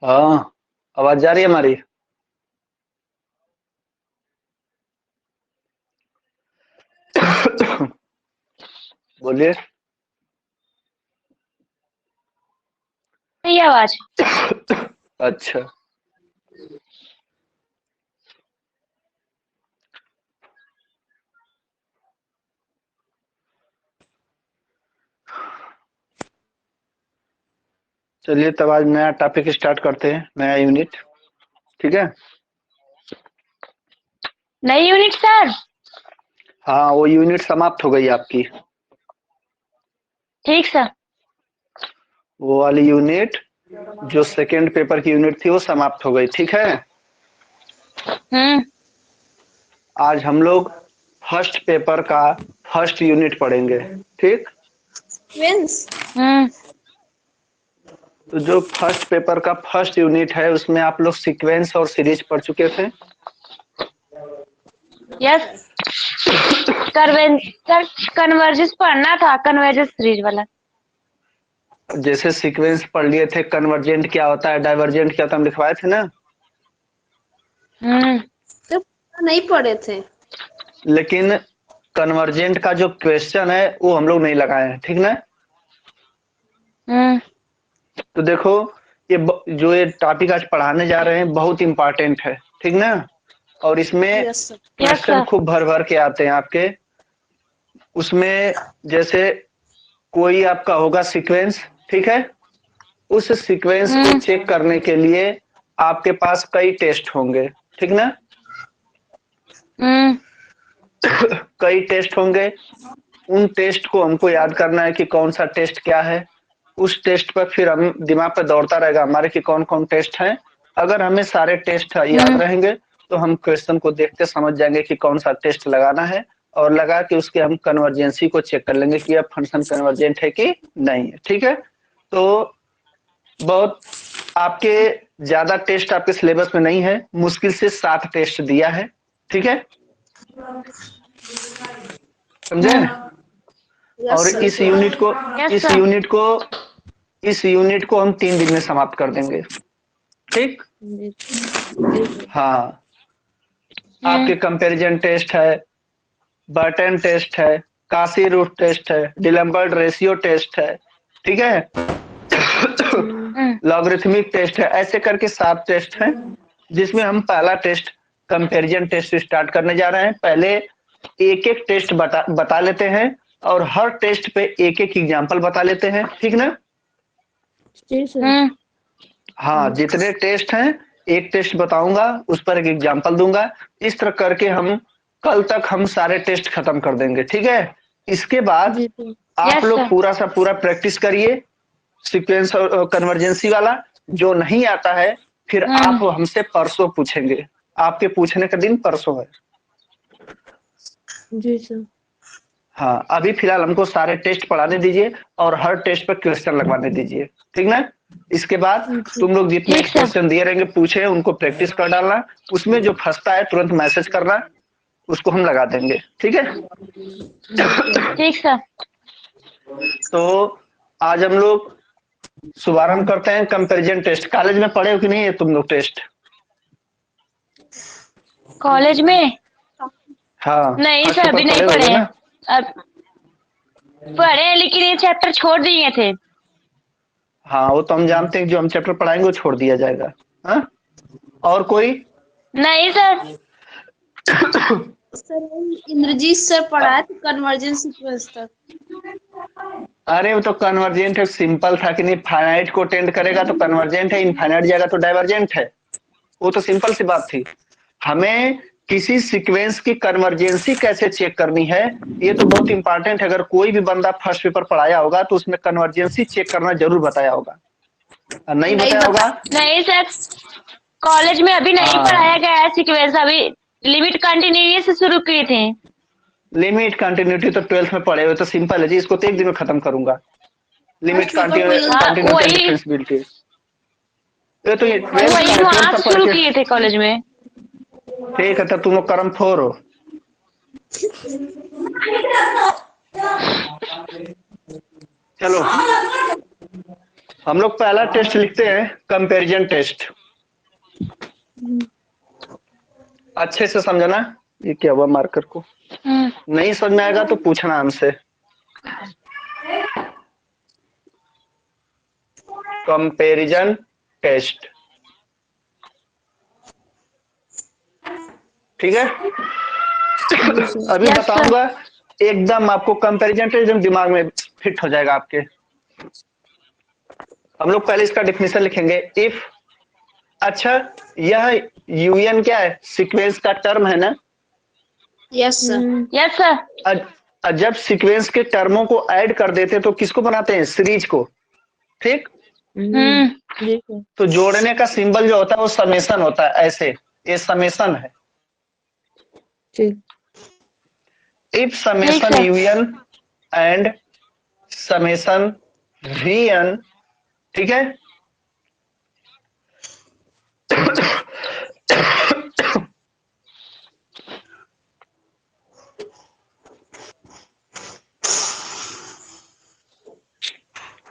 हाँ, आवाज जा रही है हमारी। बोलिए। सही आवाज। अच्छा। चलिए तब आज नया टॉपिक स्टार्ट करते हैं, नया यूनिट। ठीक है। नई यूनिट सर। हाँ, वो यूनिट समाप्त हो गई आपकी। ठीक सर। वो वाली यूनिट जो सेकेंड पेपर की यूनिट थी वो समाप्त हो गई। ठीक है। हम्म। आज हम लोग फर्स्ट पेपर का फर्स्ट यूनिट पढ़ेंगे। ठीक। हम्म। तो जो फर्स्ट पेपर का फर्स्ट यूनिट है उसमें आप लोग सीक्वेंस और सीरीज पढ़ चुके थे। यस। करवेन सर, कन्वर्जेंस पढ़ना था, कन्वर्जेंस सीरीज वाला। जैसे सीक्वेंस पढ़ लिए थे, कन्वर्जेंट क्या होता है, डाइवर्जेंट क्या होता है, हम लिखवाए थे ना। हम्म। तो नहीं पढ़े थे। लेकिन कन्वर्जेंट का जो क्वेश्चन है वो हम लोग नहीं लगाए हैं। ठीक ना। हम्म। तो देखो, जो ये टॉपिक आज पढ़ाने जा रहे हैं बहुत इंपॉर्टेंट है। ठीक ना। और इसमें yes sir. Yes question sir. खूब भर भर के आते हैं आपके। उसमें जैसे कोई आपका होगा सीक्वेंस। ठीक है। उस सीक्वेंस को हम्म। चेक करने के लिए आपके पास कई टेस्ट होंगे। ठीक ना। हम्म। कई टेस्ट होंगे। उन टेस्ट को हमको याद करना है कि कौन सा टेस्ट क्या है। उस टेस्ट पर फिर हम दिमाग पर दौड़ता रहेगा हमारे कि कौन कौन टेस्ट हैं। अगर हमें सारे टेस्ट याद हम्म। रहेंगे तो हम क्वेश्चन को देखते समझ जाएंगे कि कौन सा टेस्ट लगाना है। और लगा के उसके हम कन्वर्जेंसी को चेक कर लेंगे कि यह फंक्शन कन्वर्जेंट है कि नहीं है। ठीक है। तो बहुत आपके ज्यादा टेस्ट आपके सिलेबस में नहीं है, मुश्किल से 7 टेस्ट दिया है। ठीक है। समझे। हम्म। यस और सर। यस इस सर। यूनिट को इस यूनिट को हम 3 दिन में समाप्त कर देंगे। ठीक। जी सर। हाँ। हम्म। आपके कंपैरिजन टेस्ट है, बर्टन टेस्ट है, काशी रूट टेस्ट है, डिलम्बर्ट रेशियो टेस्ट है। ठीक है। हम्म। लॉगरिथमिक टेस्ट है, ऐसे करके 7 टेस्ट हैं। जिसमें हम पहला टेस्ट कंपैरिजन टेस्ट स्टार्ट करने जा रहे हैं। पहले एक एक टेस्ट बता लेते हैं और हर टेस्ट पे एक एक एग्जाम्पल बता लेते हैं। ठीक ना। जी सर। हम्म। हाँ, जितने टेस्ट हैं एक टेस्ट बताऊंगा, उस पर एक एग्जाम्पल दूंगा। इस तरह करके हम कल तक हम सारे टेस्ट खत्म कर देंगे। ठीक है। इसके बाद जी सर। आप यस लोग सर। पूरा सा पूरा प्रैक्टिस करिए सीक्वेंस और कन्वर्जेंसी वाला। जो नहीं आता है फिर आप हम्म। हमसे परसों पूछेंगे। आपके पूछने का दिन परसों है। जी सर। हाँ, अभी फिलहाल हमको सारे टेस्ट पढ़ाने दीजिए और हर टेस्ट पर क्वेश्चन लगवाने दीजिए। ठीक ना। इसके बाद तुम लोग जितने ठीक सर। क्वेश्चन दिए रहेंगे पूछे उनको प्रैक्टिस कर डालना। उसमें जो फंसता है तुरंत मैसेज करना, उसको हम लगा देंगे। ठीक है। ठीक सर। तो आज हम लोग शुभारंभ करते हैं कंपैरिजन टेस्ट। कॉलेज में पढ़े हो कि नहीं है तुम लोग टेस्ट। कॉलेज में हाँ, नहीं फर्स्ट सर, पेपर अभी नहीं पढ़े पढ़े होगे हैं। ना। अब पढ़े हैं, लेकिन ये चैप्टर छोड़ दिए थे। हाँ, वो तो हम जानते हैं, जो हम चैप्टर पढ़ाएंगे वो छोड़ दिया जाएगा। हाँ। और कोई। नहीं सर। सर इंद्रजीत सर पढ़ाए थे कन्वर्जेंस सीक्वेंस तक। अरे वो तो कन्वर्जेंट है, सिंपल था कि नहीं, फाइनाइट को टेंड करेगा तो कन्वर्जेंट है, इनफाइनाइट जाएगा तो डाइवर्जेंट है। वो तो सिंपल सी बात थी। हमें किसी सीक्वेंस की कन्वर्जेंसी कैसे चेक करनी है ये तो बहुत इंपॉर्टेंट है। अगर कोई भी बंदा फर्स्ट पेपर पढ़ाया होगा तो उसमें कन्वर्जेंसी चेक करना जरूर बताया होगा। नहीं नहीं बताया बता। होगा। नहीं सर, कॉलेज में अभी नहीं हाँ, पढ़ाया गया है सीक्वेंस। अभी लिमिट कंटिन्यूअस से शुरू किए थे। लिमिट कंटिन्यूटी तो 12th में पढ़े हुए, तो सिंपल है जी, इसको तो एक दिन में खत्म करूंगा। लिमिट फर्स्ट पेपर को यही हाँ कंटिन्यूटी एंड वही डिफरेंशियबिलिटी। ये तो ये 12th का वही है, 12th वहां का से पढ़ शुरू के। किए थे कॉलेज में। ठीक है, तब तुम लोग कर्म फोर हो। चलो। हम लोग पहला टेस्ट लिखते हैं कंपैरिजन टेस्ट। अच्छे से समझना। ये क्या हुआ मार्कर को? नहीं समझ में आएगा तो पूछना हमसे। कंपैरिजन टेस्ट, ठीक है। अभी Yes, बताऊंगा, एकदम आपको कंपैरिजन टेस्ट एकदम दिमाग में फिट हो जाएगा आपके। हम लोग पहले इसका डेफिनेशन लिखेंगे। इफ, अच्छा यह यूनियन क्या है? सीक्वेंस का टर्म है ना। Yes sir. yes sir, जब सीक्वेंस के टर्मों को ऐड कर देते तो किसको बनाते हैं? सीरीज को, ठीक। तो जोड़ने का सिंबल जो होता है वो समेशन होता है, ऐसे, ये समेशन है। If summation sir. Union and summation vn, ठीक है।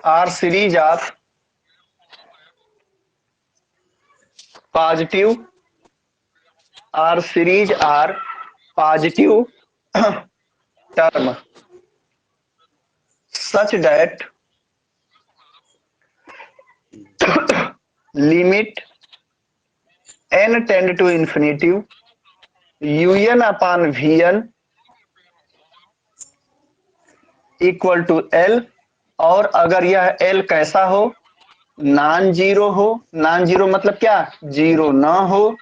Are series of positive, are series are positive term such that limit n tend to infinity un upon vn equal to L. और अगर यह एल कैसा हो? Non zero हो। Non zero मतलब क्या? जीरो ना हो।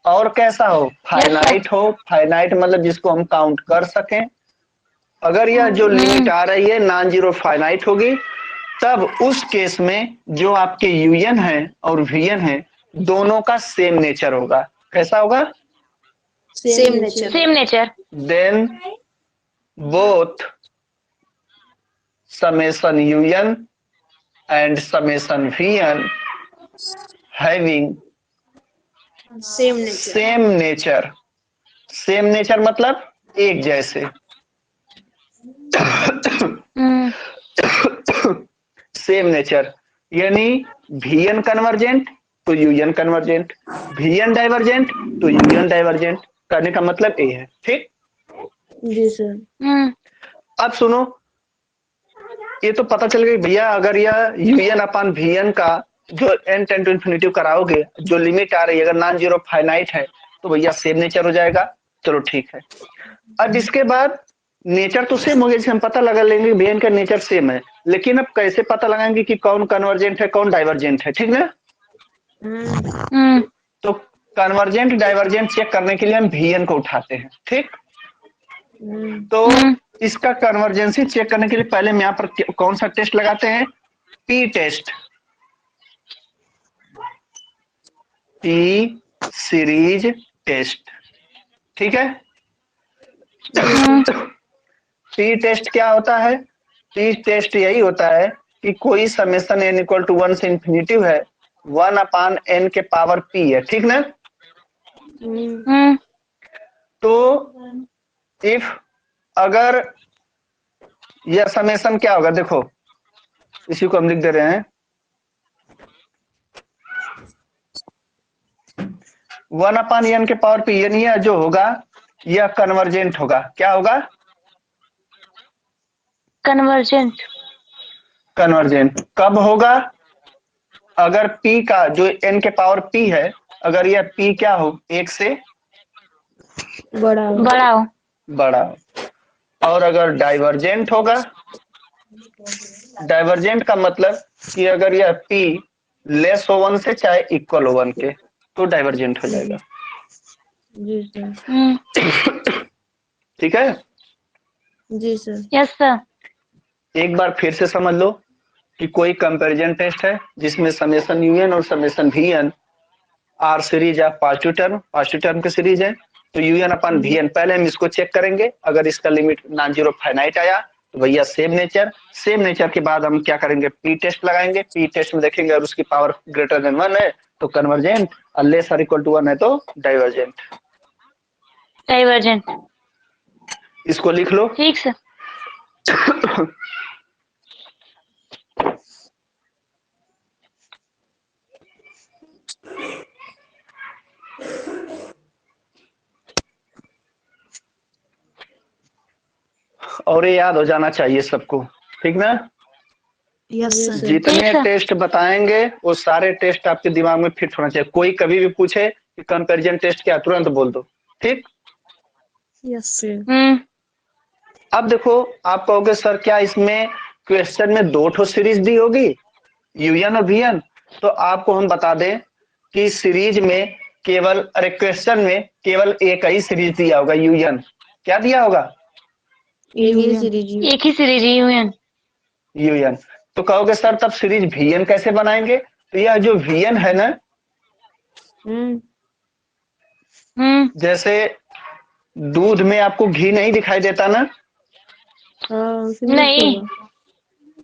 और कैसा हो? फाइनाइट हो। फाइनाइट मतलब जिसको हम काउंट कर सकें। अगर यह जो लिमिट आ रही है नॉन जीरो फाइनाइट होगी, तब उस केस में जो आपके यूएन है और वीएन है दोनों का सेम नेचर होगा। कैसा होगा? Same nature. Same nature. Then both summation un and summation vn having same nature. same nature। Same nature मतलब एक जैसे। सेम नेचर यानी वीएन कन्वर्जेंट तो यूएन कन्वर्जेंट, वीएन डाइवर्जेंट तो यूएन डाइवर्जेंट। करने का मतलब ये है, ठीक। जी सर। अब सुनो, ये तो पता चल गई भैया, अगर यह यूएन अपान वीएन का जो n टेंड टू इन्फिनिटी कराओगे, जो लिमिट आ रही है अगर नॉन जीरो फाइनाइट है तो भैया सेम नेचर हो जाएगा। चलो ठीक है। अब इसके बाद नेचर तो सेम हो गया, जैसे हम पता लगा लेंगे वीएन का नेचर सेम है, लेकिन अब कैसे पता लगाएंगे कि कौन कन्वर्जेंट है कौन डाइवर्जेंट है, ठीक ना। तो कन्वर्जेंट डाइवर्जेंट चेक करने के लिए हम वीएन को उठाते हैं, ठीक। तो इसका कन्वर्जेंसी चेक करने के लिए पहले हम यहाँ पर कौन सा टेस्ट लगाते हैं? P test, P series test, ठीक है। पी टेस्ट क्या होता है? पी टेस्ट यही होता है कि कोई समेशन n इक्वल टू 1 से इन्फिनिटी है, 1 अपान n के पावर p है, ठीक ना। तो इफ, अगर यह समेशन क्या होगा, देखो इसी को हम लिख दे रहे हैं, 1 अपान n के पावर p, यानी यह जो होगा यह कन्वर्जेंट होगा। क्या होगा? Convergent. कन्वर्जेंट। कब होगा? अगर p का जो n के पावर p है, अगर यह p क्या हो? 1 से बड़ा बढ़ाओ. बड़ा। और अगर डाइवर्जेंट होगा, डाइवर्जेंट का मतलब कि अगर यह p लेस हो 1 से चाहे इक्वल हो 1 के तो डाइवर्जेंट हो जाएगा। जी सर। ठीक है। जी सर। Yes sir. एक बार फिर से समझ लो कि कोई कंपैरिजन टेस्ट है जिसमें समेशन यूएन और समेशन वीएन आर सीरीज है, पॉजिटिव टर्म की सीरीज है। तो यूएन अपन वीएन पहले हम इसको चेक करेंगे, अगर इसका लिमिट नॉन जीरो फाइनाइट आया तो भैया सेम नेचर। सेम नेचर के बाद हम क्या करेंगे? पी टेस्ट लगाएंगे। पी टेस्ट में देखेंगे अगर उसकी पावर ग्रेटर देन 1 है तो कन्वर्जेंट, और लेस और इक्वल टू 1 है तो डाइवर्जेंट। Divergent. इसको लिख लो। ठीक सर. और ये याद हो जाना चाहिए सबको, ठीक ना। यस जी सर सर। जितने ठीक है। टेस्ट बताएंगे वो सारे टेस्ट आपके दिमाग में फिट होना चाहिए। कोई कभी भी पूछे कि कंपैरिजन टेस्ट क्या, तुरंत बोल दो, ठीक। यस ठीक। अब देखो, आप कहोगे सर क्या इसमें क्वेश्चन में 2 ठो सीरीज दी होगी, यूएन और वीएन। तो आपको हम बता दें कि सीरीज में केवल, अरे क्वेश्चन में केवल एक ही सीरीज दिया होगा, यूएन। क्या दिया होगा? एक ही यूएन सीरीज। एक ही सीरीज यूएन। यूएन। तो कहोगे सर तब सीरीज वीएन कैसे बनाएंगे? तो यह जो वीएन है ना, हम्म। जैसे दूध में आपको घी नहीं दिखाई देता ना, हाँ उसमें मिक्स नहीं। होगा।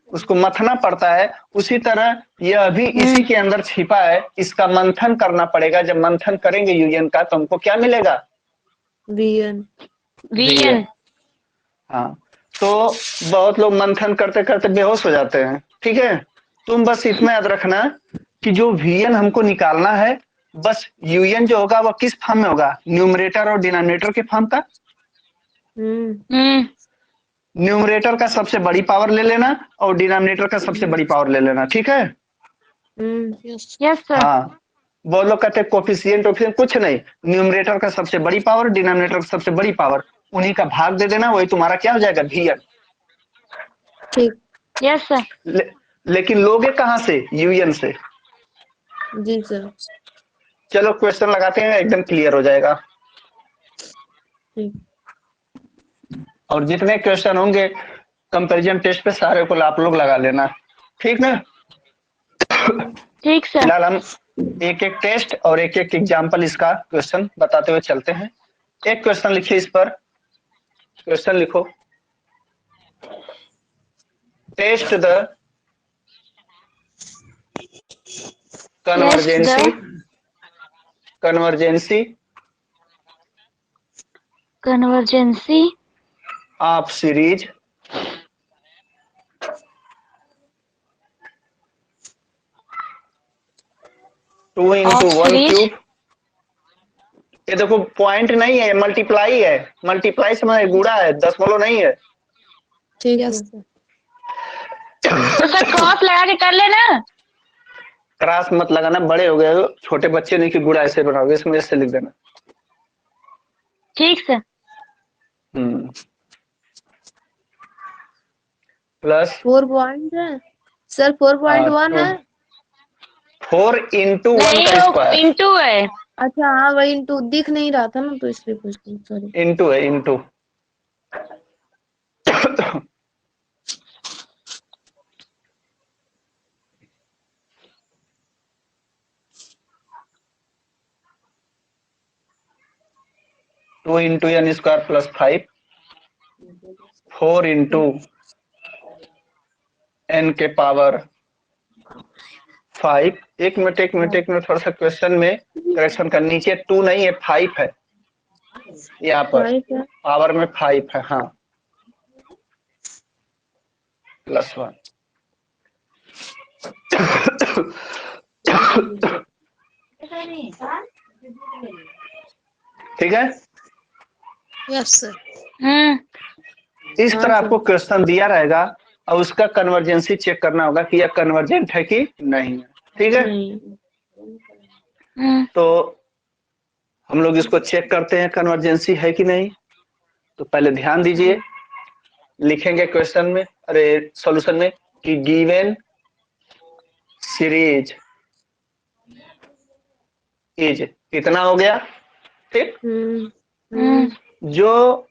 उसको मथना पड़ता है। उसी तरह यह भी इसी के अंदर छिपा है, इसका मंथन करना पड़ेगा। जब मंथन करेंगे यूएन का तो हमको क्या मिलेगा? वीएन। वीएन। हाँ, तो बहुत लोग मंथन करते करते बेहोश हो जाते हैं, ठीक है। तुम बस इतना याद रखना कि जो वीएन हमको निकालना है, बस यूएन जो होगा वह किस फॉर्म में होगा? न्यूमरेटर और डिनोमिनेटर के फॉर्म का। हम्म। न्यूमरेटर का सबसे बड़ी पावर ले लेना और डिनोमिनेटर का सबसे बड़ी पावर ले लेना, ठीक है। Yes yes sir. हाँ, वो लोग कहते हैं कोफिशिएंट ऑफिशिएंट, कुछ नहीं। न्यूमरेटर का सबसे बड़ी पावर, डिनोमिनेटर का सबसे बड़ी पावर, उन्हीं का भाग दे देना, वही तुम्हारा क्या हो जाएगा? वीएन। ठीक। Yes sir. लेकिन लोगे कहाँ से? यूएन से। जी सर। चलो क्वेश्चन लगाते हैं, एकदम क्लियर हो जाएगा। ठीक। और जितने क्वेश्चन होंगे कंपैरिजन टेस्ट पे सारे को आप लोग लगा लेना, ठीक ना। ठीक सर। फिलहाल हम एक एक टेस्ट और एक एक एग्जाम्पल इसका क्वेश्चन बताते हुए चलते हैं। एक क्वेश्चन लिखिए, इस पर क्वेश्चन लिखो। Test the convergency convergency of series two into one series. Cube. ये देखो पॉइंट नहीं है, मल्टीप्लाई है। मल्टीप्लाई समझ, गुणा है, दशमलव नहीं है। ठीक है। यस तो सर क्रॉस लगा के कर लेना। क्रॉस मत लगाना, बड़े हो गए हो, छोटे बच्चे नहीं कि गुणा ऐसे बनाओगे, इसमें ऐसे लिख देना। ठीक सर। प्लस 4 पॉइंट है सर, 4.1 है। 4 इंटू 1 नहीं, का वो स्क्वायर। इंटू है। अच्छा हाँ, वही इंटू दिख नहीं रहा था ना, तो इसलिए पूछ रही हूँ, सॉरी। इंटू है, into. 2 into n square plus 5, 4 into n के पावर 5। एक मिनट, थोड़ा सा क्वेश्चन में करेक्शन का, नीचे 2 नहीं है, 5 है यहाँ पर, 5 है। पावर में 5 है, हाँ, प्लस 1। ठीक है। यस सर इस हाँ तरह सर। आपको क्वेश्चन दिया रहेगा और उसका कन्वर्जेंसी चेक करना होगा कि यह कन्वर्जेंट है कि नहीं है, ठीक है। नहीं। तो हम लोग इसको चेक करते हैं कन्वर्जेंसी है कि नहीं। तो पहले ध्यान दीजिए, लिखेंगे क्वेश्चन में, अरे सॉल्यूशन में, कि गिवन सीरीज इज, कितना हो गया, ठीक। जो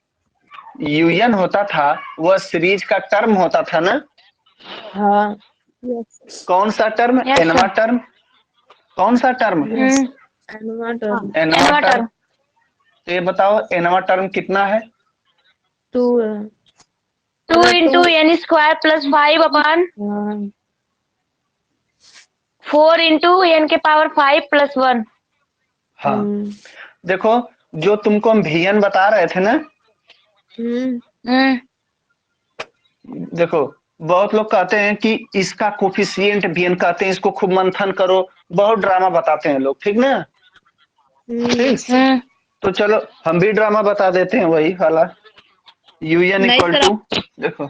यूएन होता था वह सीरीज का टर्म होता था ना। हाँ। कौन सा टर्म? Yes, एनवा sir. टर्म। कौन सा टर्म? एनवा टर्म एनवा टर्म। तो ये बताओ एनवा टर्म कितना है? 2 है। 2 into n square plus 5 upon हाँ 4 इंटू एन के पावर 5 प्लस 1। हाँ, देखो जो तुमको हम वीएन बता रहे थे ना, देखो बहुत लोग कहते हैं कि इसका कोफिशिएंट वीएन कहते हैं, इसको खूब मंथन करो, बहुत ड्रामा बताते हैं लोग, ठीक ना। ठीक, तो चलो हम भी ड्रामा बता देते हैं वही वाला। un नहीं इक्वल सर, टू, देखो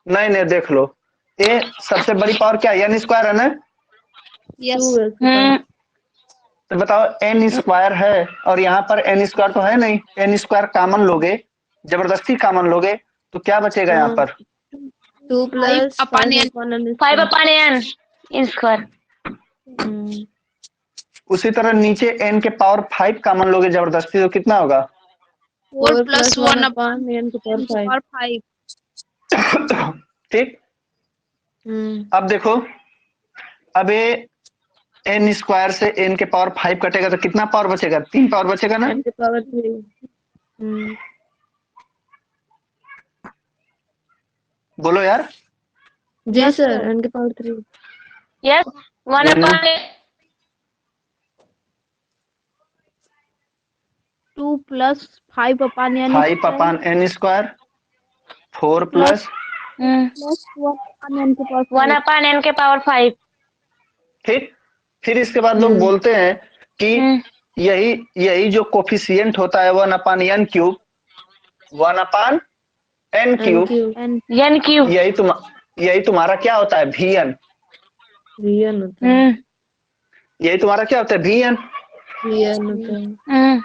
नहीं नहीं देख लो, ए सबसे बड़ी पावर क्या है, एन स्क्वायर है ना। यस 2x तो बताओ एन स्क्वायर है और यहाँ पर एन स्क्वायर तो है नहीं, एन स्क्वायर कॉमन लोगे, जबरदस्ती कॉमन लोगे तो क्या बचेगा यहाँ पर। 2 plus 5 upon n. upon n five square. Upon n in square. उसी तरह नीचे एन के पावर 5 कॉमन लोगे जबरदस्ती तो कितना होगा। 4 plus 1 upon n to power 5. power 5. ठीक, हम्म अब देखो, अब ये एन स्क्वायर से एन के पावर 5 कटेगा तो कितना पावर बचेगा, 3 पावर बचेगा ना। n to power 3. हम्म बोलो यार। जी सर n के पावर 3. यस, वन यानी- upon 2 plus 5 upon n 5 upon n square 4 plus plus 1 upon n के पावर वन अपॉन एन के पावर 5। ठीक, फिर इसके बाद लोग बोलते हैं कि यही यही जो कोफिशिएंट होता है 1 upon n cube, 1 upon n n क्यूब, cube एन क्यूब। यही तुम्हारा क्या होता है वी एन, vn होता है. यही तुम्हारा क्या होता है वी एन। vn होता है.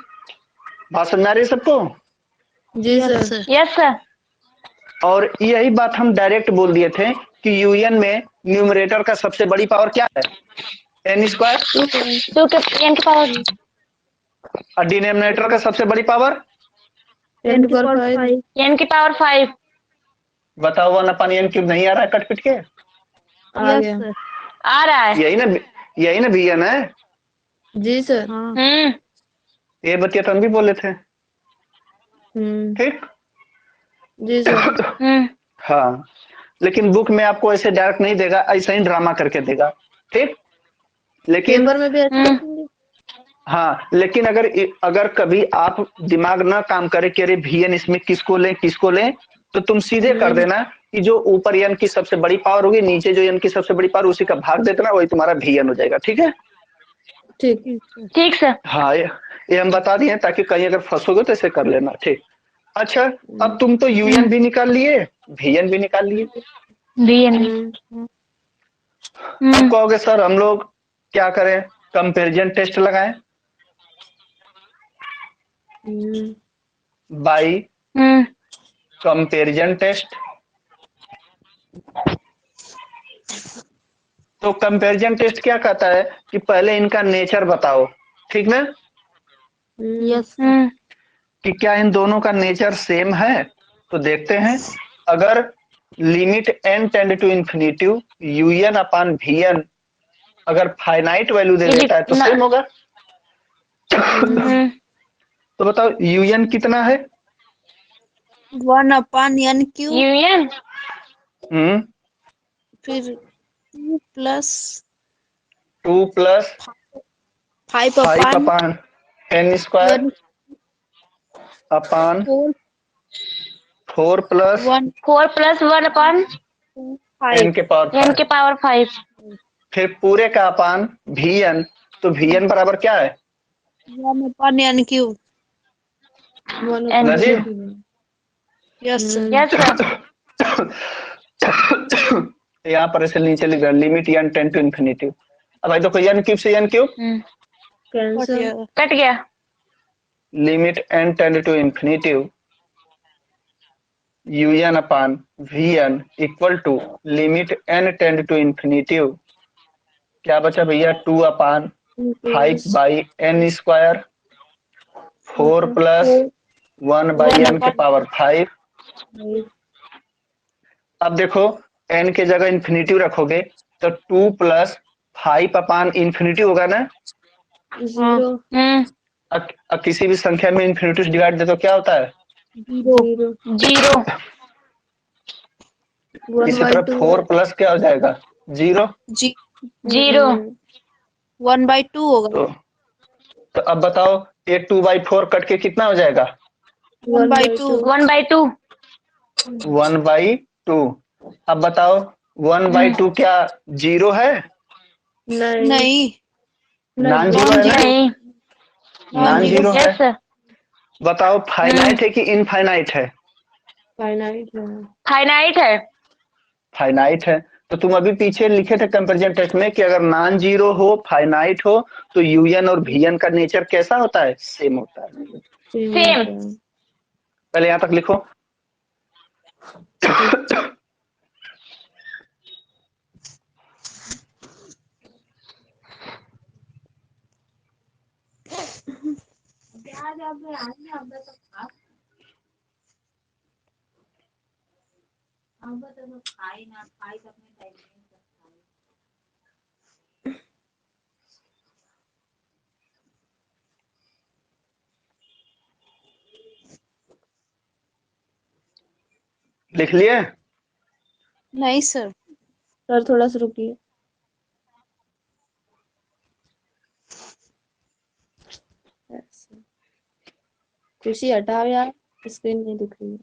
बात समझ आ रही है सबको। जी सर. Yes sir. और यही बात हम डायरेक्ट बोल दिए थे कि यूएन में न्यूमरेटर का सबसे बड़ी पावर क्या है, एन स्क्वायर, 2 के एन के पावर और डिनोमिनेटर का सबसे बड़ी power. n to power 5. N की पावर 5। बताओ 1 अपान एन क्यूब नहीं आ रहा है कट पिट के, आ गया. आ रहा है। यही ना वी एन है। जी सर. ये बतिया तो हम भी बोले थे। ठीक, जी सर. हाँ, लेकिन बुक में आपको ऐसे डायरेक्ट नहीं देगा, ऐसा ही ड्रामा करके देगा। ठीक, लेकिन पेपर में भी ऐसे लिखेंगे? हाँ, लेकिन अगर कभी आप दिमाग ना काम करे कि अरे वी एन इसमें किसको लें, तो तुम सीधे कर देना कि जो ऊपर एन की सबसे बड़ी पावर होगी, नीचे जो एन की सबसे बड़ी पावर उसी का भाग देना, वही तुम्हारा वी एन हो जाएगा। ठीक है, ठीक सर। हाँ, ये हम बता दिए ताकि कहीं अगर फंसोगे तो ऐसे कर लेना। ठीक, अच्छा, अब तुम तो यूएन भी निकाल लिए, वीएन भी निकाल लिए, अब कहोगे सर हम लोग क्या करें, कंपैरिजन टेस्ट लगाएं बाई कंपैरिजन टेस्ट। तो कंपैरिजन टेस्ट क्या कहता है कि पहले इनका नेचर बताओ, ठीक ना, यस कि क्या इन दोनों का नेचर सेम है। तो देखते हैं, अगर limit n tend to infinitive un upon vn अगर फाइनाइट वैल्यू दे देता है तो सेम होगा। तो बताओ un कितना है। 1 upon n क्यूब यूएन फिर 2 plus 5 upon अपान n square upon 4 plus 4 plus 1 upon n के पावर एन के पावर 5। फिर पूरे का अपान vn, तो vn बराबर क्या है 1 upon n क्यूब। नदी। Yes yes sir. यहाँ पर ऐसे नीचे लिख रहा है limit n tend to infinitive. अब भाई देखो n क्यूब से n क्यूब कैंसिल. कट गया। Limit n tend to infinitive un upon vn equal to limit n tend to infinitive, क्या बचा भैया 2 upon 5 by n square 4 plus 1 by n के पावर 5। अब देखो n के जगह इन्फिनिटिव रखोगे तो 2 प्लस 5 अपान इन्फिनिटिव होगा ना। 0. किसी भी संख्या में इन्फिनिटिव डिवाइड दे तो क्या होता है 0। इसी तरह 4 प्लस क्या हो जाएगा 0। 0 1/2 होगा। तो अब बताओ ये 2/4 कट के कितना हो जाएगा 1/2 1/2 1/2। अब बताओ 1/2 क्या 0 है, नहीं नॉन जीरो है ना, नहीं। नॉन जीरो है। Yes sir. बताओ फाइनाइट है कि इनफाइनाइट है, फाइनाइट है। फाइनाइट है। फाइनाइट है। तो तुम अभी पीछे लिखे थे कंपैरिजन टेस्ट में कि अगर नॉन जीरो हो, फाइनाइट हो, तो यूएन और वीएन का नेचर कैसा होता है? सेम होता है। Same same. होता है। पहले यहां तक लिखो। लिख लिए? नहीं सर। सर थोड़ा सा रुकिए। ऐसे। कुर्सी हटाओ यार, स्क्रीन नहीं दिख रही है।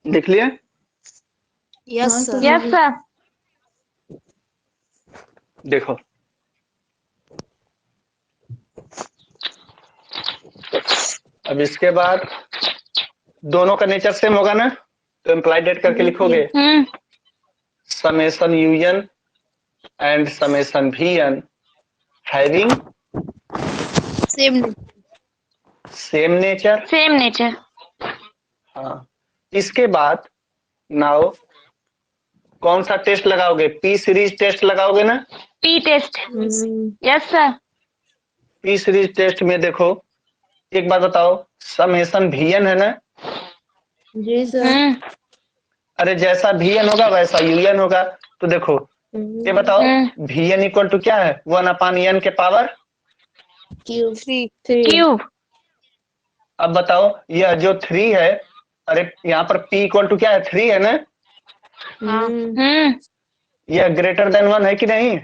लिख लिए? यस हाँ, सर। Yes sir. देखो, अब इसके बाद दोनों का नेचर सेम होगा ना, तो इम्प्लाइड डेट करके लिखोगे summation un and summation vn having same. Same nature. Same nature. हाँ, इसके बाद नाउ कौन सा टेस्ट लगाओगे? पी सीरीज टेस्ट लगाओगे ना? P test. Yes sir. P series test में देखो, एक बात बताओ, समेशन वीएन है ना? जी सर। अरे जैसा वीएन होगा वैसा यूएन होगा। तो देखो, ये बताओ, वीएन इक्वल टू क्या है? 1/n के पावर क्यूब। 3। क्यूब। अब बताओ, यह जो 3 है, अरे यहाँ पर P इक्वल टू क्या है? 3 है ना? यह ग्रेटर देन 1 है कि नहीं?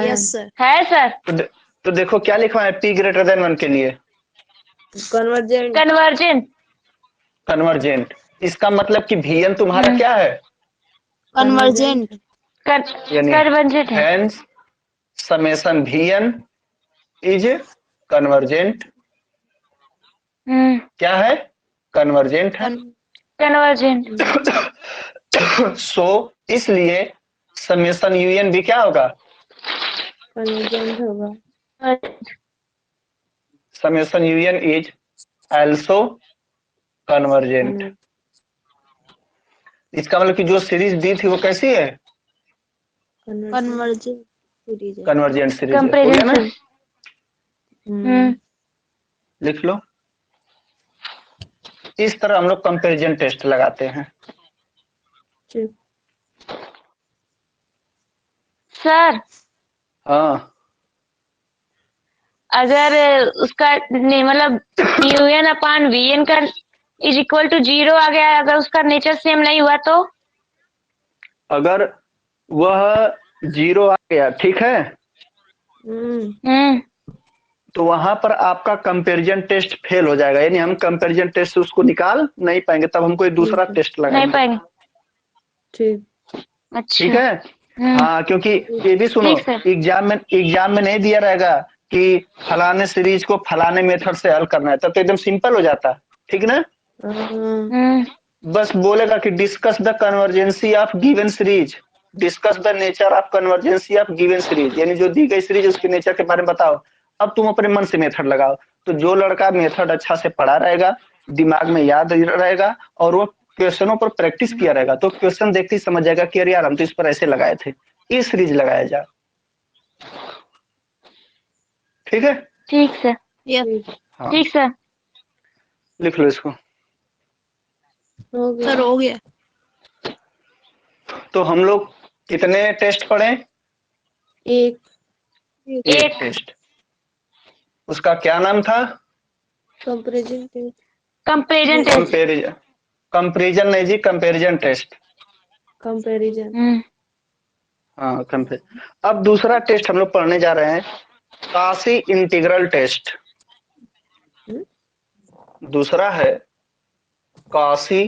Yes sir. है सर। तो देखो क्या लिखा है P ग्रेटर देन 1 के लिए? कन्वर्जेंट। कन्वर्जेंट। कन्वर्जेंट। इसका मतलब कि वीएन तुम्हारा क्या है? कन्वर्जेंट। यानी कन्वर्जेंट है। Hence summation vn is convergent. क्या है? कन्वर्जेंट है। कन्वर्जेंट। सो इसलिए समेशन यूएन भी क्या होगा? कन्वर्जेंट होगा। Summation UN is also convergent. इसका मतलब कि जो सीरीज दी थी वो कैसी है? कन्वर्जेंट सीरीज है। कन्वर्जेंट सीरीज है। हो गया ना? लिख लो। इस तरह हम लोग कंपैरिजन टेस्ट लगाते हैं। सर हाँ, अगर उसका मतलब यूएन अपान वीएन का इज इक्वल टू 0 आ गया, अगर उसका नेचर सेम नहीं हुआ तो? अगर वह 0 आ गया, ठीक है, तो वहां पर आपका कंपैरिजन टेस्ट फेल हो जाएगा, यानी हम कंपैरिजन टेस्ट से उसको निकाल नहीं पाएंगे, तब हम कोई दूसरा ठीक है। टेस्ट नहीं लगाएंगे। पाएंगे। ठीक। ठीक अच्छा। है। हाँ, क्योंकि ये भी सुनो, ठीक सर। एग्जाम में नहीं दिया रहेगा कि फलाने सीरीज को फलाने मेथड से हल करना है, तब तो एकदम सिंपल हो जाता। ठीक ना? हाँ, बस बोलेगा कि discuss the convergency of given series, discuss the nature of convergency of given series, यानी जो दी गई सीरीज उसके नेचर के बारे में बताओ। अब तुम अपने मन से मेथड लगाओ। तो जो लड़का मेथड अच्छा से पढ़ा रहेगा, दिमाग में याद रहेगा, और वो क्वेश्चनों पर प्रैक्टिस किया रहेगा, तो क्वेश्चन देखते ही समझ जाएगा कि अरे यार हम तो इस पर ऐसे लगाए थे, ये सीरीज लगाया जा। ठीक है? ठीक सर। यस हाँ, ठीक सर। लिख लो इसको। हो गया। सर, हो गया। तो हम लोग कितने टेस्ट पढ़े? एक। एक। टेस्ट। उसका क्या नाम था? Comparison test. Comparison test. Comparison. Comparison नहीं जी, कंपेरिजन टेस्ट। कंपैरिजन। हाँ, कंपेरिजन। अब दूसरा टेस्ट हम लोग पढ़ने जा रहे हैं, काशी इंटीग्रल टेस्ट। दूसरा है काशी,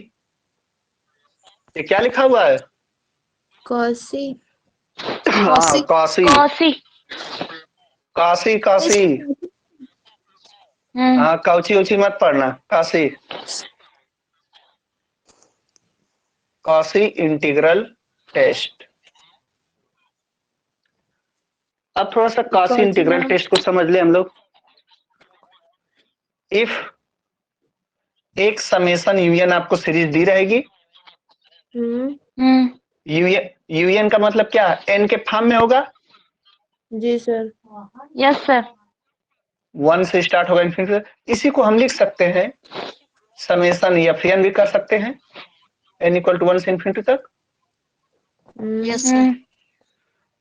ये क्या लिखा हुआ है? कौसी। हाँ, काशी कौसी। काशी काशी। हाँ, काउची उची मत पढ़ना, काशी। Kashi integral test. अब थोड़ा सा काशी इंटीग्रल टेस्ट को समझ ले हम लोग। इफ एक समेशन यूएन आपको सीरीज दी रहेगी, यूएन का मतलब क्या? एन के फॉर्म में होगा। जी सर। Yes sir. 1 से स्टार्ट होगा इन्फिनिटी, इसी को हम लिख सकते हैं समेशन एफएन भी कर सकते हैं, एन इक्वल टू 1 से इन्फिनिटी तक। Yes sir.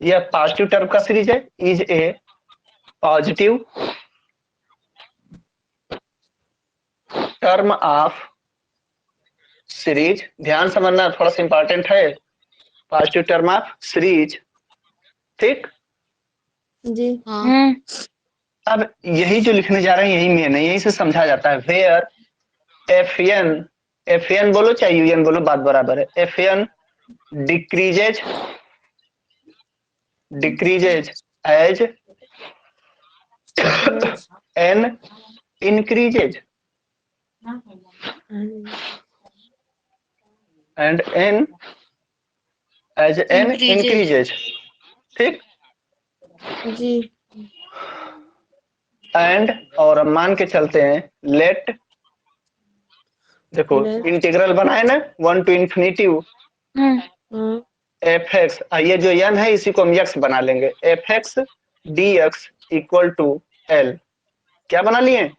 यह पॉजिटिव टर्म का सीरीज है, is a positive term of series. ध्यान समझना, थोड़ा सा इंपॉर्टेंट है, पॉजिटिव टर्म ऑफ सीरीज। ठीक। जी। हाँ। अब यही जो लिखने जा रहे हैं यही मेन है, यही से समझा जाता है। वेयर एफएन, एफएन बोलो चाहे यूएन बोलो, बात बराबर है। Fn decreases as n increases and n as n increases. ठीक। जी। एंड और मान के चलते हैं लेट, देखो इंटीग्रल बनाए ना 1 to infinity एफ एक्स, ये जो एन है इसी को हम एक्स बना लेंगे, f x d x equal to l. क्या बना लिए?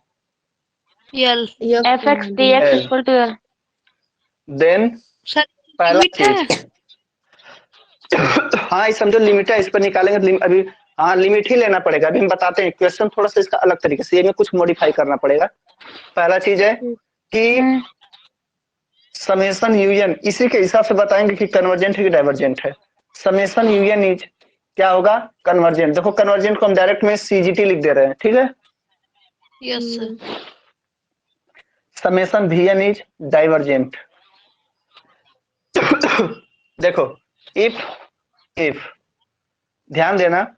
यल। F x d x equal to l. Then sir, पहला लिमिट है? चीज, हाँ ये समझो लिमिट है, इस पर निकालेंगे अभी। हाँ, लिमिट ही लेना पड़ेगा, अभी हम बताते हैं। क्वेश्चन थोड़ा सा इसका अलग तरीके से, ये में कुछ मॉडिफाई करना पड़ेगा। पहला चीज है कि समेशन यूएन, इसी के हिसाब से बताएंगे कि कन्वर्जेंट है कि डाइवर्जेंट है। समेशन यूएन इज क्या होगा? कन्वर्जेंट। देखो कन्वर्जेंट को हम डायरेक्ट में सीजीटी लिख दे रहे हैं, ठीक है। Yes sir. Summation vn is divergent. देखो इफ ध्यान देना,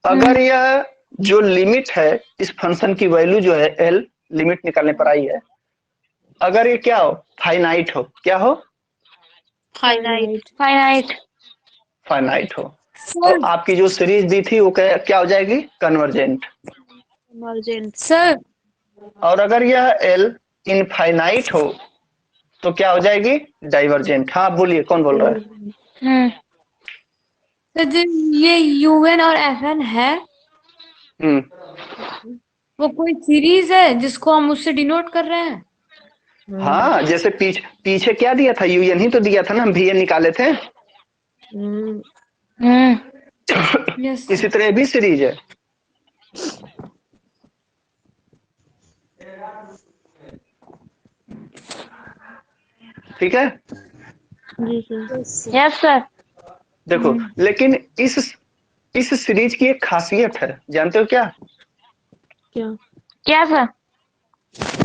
अगर यह जो लिमिट है इस फंक्शन की वैल्यू जो है एल, लिमिट निकालने पर आई है, अगर ये क्या हो? फाइनाइट हो। क्या हो? फाइनाइट। फाइनाइट। फाइनाइट हो, तो आपकी जो सीरीज दी थी वो क्या हो जाएगी? कन्वर्जेंट। इमरजेंट। सर। और अगर यह एल इनफाइनाइट हो तो क्या हो जाएगी? डाइवर्जेंट। हाँ बोलिए, कौन बोल रहा है? तो जो ये यूएन और एफएन है वो कोई सीरीज है जिसको हम उससे डिनोट कर रहे हैं? हाँ, जैसे पीछे क्या दिया था? यूएन ही तो दिया था ना, हम वीएन निकाले थे। यस। इसी तरह भी सीरीज है। ठीक है। Yes sir. देखो लेकिन इस सीरीज की एक खासियत है, जानते हो क्या? क्या? क्या सर?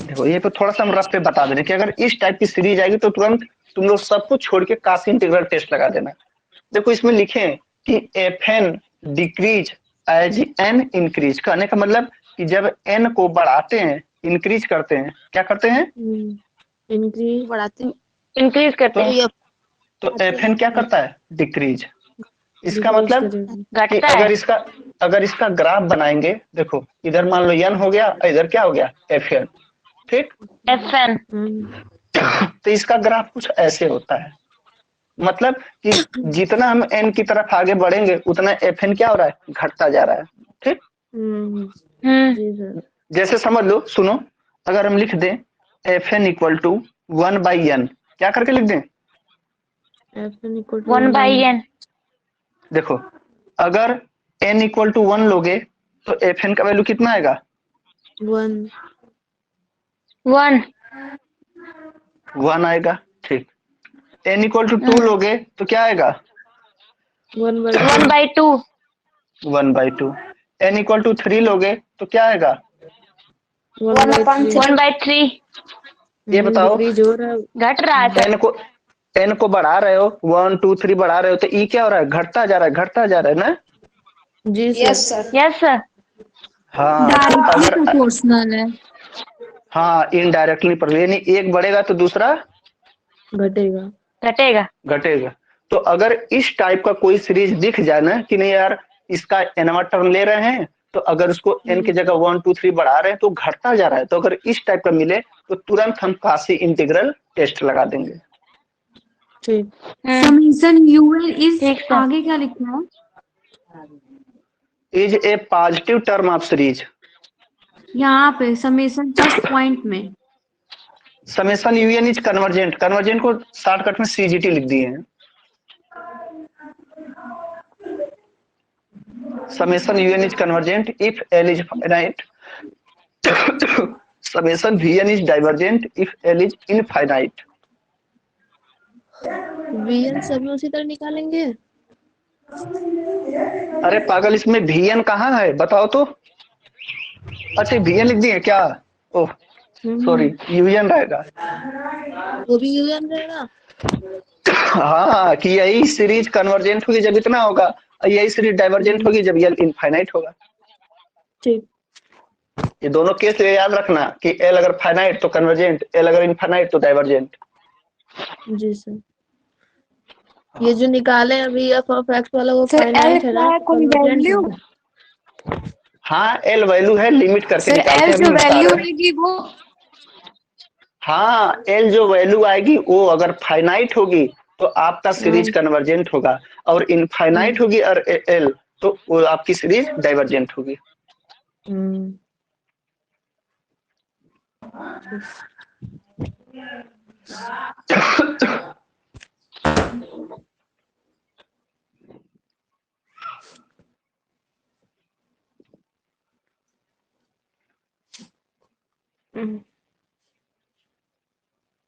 देखो ये पे थोड़ा सा हम रफ पे बता दे रहे हैं कि अगर इस टाइप की सीरीज आएगी तो तुरंत तुम लोग सब कुछ छोड़ के काशी इंटीग्रल टेस्ट लगा देना। देखो इसमें लिखे कि f n decrease as n increase, कहने का मतलब कि जब एन को बढ़ाते हैं, इंक्रीज करते हैं, क्या करते हैं? इंक्रीज बढ़ाते हैं। इंक्रीज करते तो हैं, ये तो एफ एन क्या करता है? डिक्रीज। इसका डिक्रीज मतलब करेगा। कि घटता है। अगर इसका ग्राफ बनाएंगे, देखो इधर मान लो एन हो गया, इधर क्या हो गया? एफ एन, ठीक। F n. तो इसका ग्राफ कुछ ऐसे होता है, मतलब कि जितना हम एन की तरफ आगे बढ़ेंगे उतना एफ एन क्या हो रहा है? घटता जा रहा है, ठीक। जी सर। जैसे समझ लो, सुनो, अगर हम लिख दें f n equal to 1/n, क्या करके लिख दें? F n equal to 1/n। देखो अगर n इक्वल टू 1 लोगे तो एफ एन का वैल्यू कितना आएगा? 1 1 आएगा, ठीक। n इक्वल टू 2 लोगे तो क्या आएगा? 1/2। 1/2। n इक्वल टू 3 लोगे तो क्या आएगा? 1/3। ये बताओ, डिक्रीज हो रहा है। घट रहा है सर। n को बढ़ा रहे हो, 1 2 3 बढ़ा रहे हो तो e क्या हो रहा है? घटता जा रहा है, घटता जा रहा है ना। जी yes sir. Sir. Yes sir. हाँ डायरेक्टली अगर प्रोपोर्शनल है। हाँ इनडायरेक्टली पर, यानी एक बढ़ेगा तो दूसरा घटेगा। घटेगा। घटेगा। तो अगर इस टाइप का कोई सीरीज दिख जाए ना कि नहीं यार इसका एनवा टर्म ले रहे हैं, तो अगर उसको एन की जगह 1 2 3 बढ़ा रहे हैं तो घटता जा रहा है, तो अगर इस टाइप का मिले तो तुरंत हम काशी इंटीग्रल टेस्ट लगा देंगे। ठीक। समीशन यूएल इस ठीक सर। आगे क्या लिखना है? Is a positive term of series. यहाँ पे समीशन फर्स्ट पॉइंट में। Summation UN is convergent, convergent को शॉर्टकट में सीजीटी लिख दिए हैं। Summation UN is convergent if L is finite, summation vn is divergent if L is infinite. Vn सभी उसी तरह निकालेंगे। अरे पागल, इसमें वीएन कहाँ है बताओ तो। अच्छा वीएन लिख दिए क्या? ओह सॉरी, यूएन रहेगा। वो भी यूएन रहेगा। हाँ कि यही सीरीज कन्वर्जेंट होगी जब इतना होगा, और यही सीरीज डाइवर्जेंट होगी जब एल इनफाइनाइट होगा। ठीक। ये दोनों केस याद रखना कि एल अगर फाइनाइट तो कन्वर्जेंट, एल अगर इनफाइनाइट तो डाइवर्जेंट। जी सर। ये जो निकाले अभी एफ ऑफ एक्स वाला वो सर एल फाइनाइट है क्या ना, है? कोई कन्वर्जेंट वैल्यू? है। हाँ एल वैल्यू है, लिमिट करके सर निकालते एल हैं, अभी जो हम बता वैल्यू रहे हैं। आएगी वो हाँ एल जो वैल्यू आएगी वो अगर फाइनाइट होगी तो आपका सीरीज कन्वर्जेंट होगा, और इनफाइनाइट होगी और एल तो वो आपकी सीरीज डाइवर्जेंट होगी।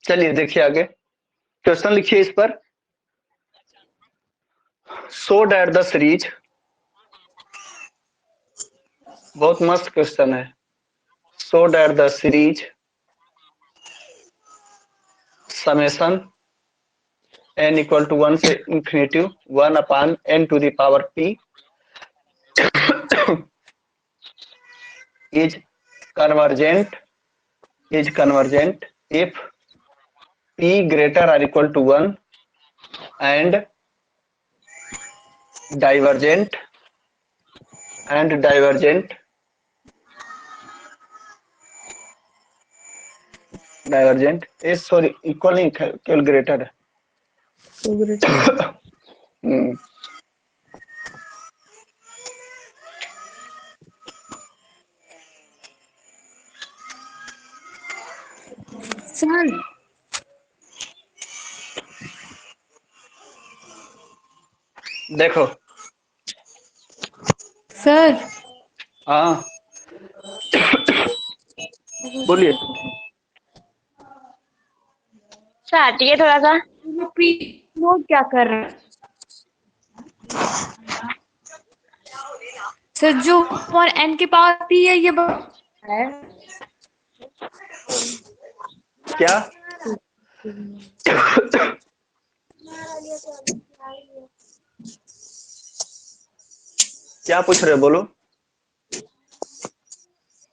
चलिए देखिए आगे क्वेश्चन लिखिए इस पर। सो दैट द सीरीज, बहुत मस्त क्वेश्चन है। So that the series summation n equal to 1 से infinity 1/n to the power p is convergent if p greater or equal to 1 and divergent is sorry equal नहीं केवल greater है। Sir देखो sir हाँ बोलिए। Sir हटिए थोड़ा सा। प्री नोट क्या कर रहे हैं? सर जो और एन के पावर पी है ये क्या? क्या पूछ रहे हो, बोलो।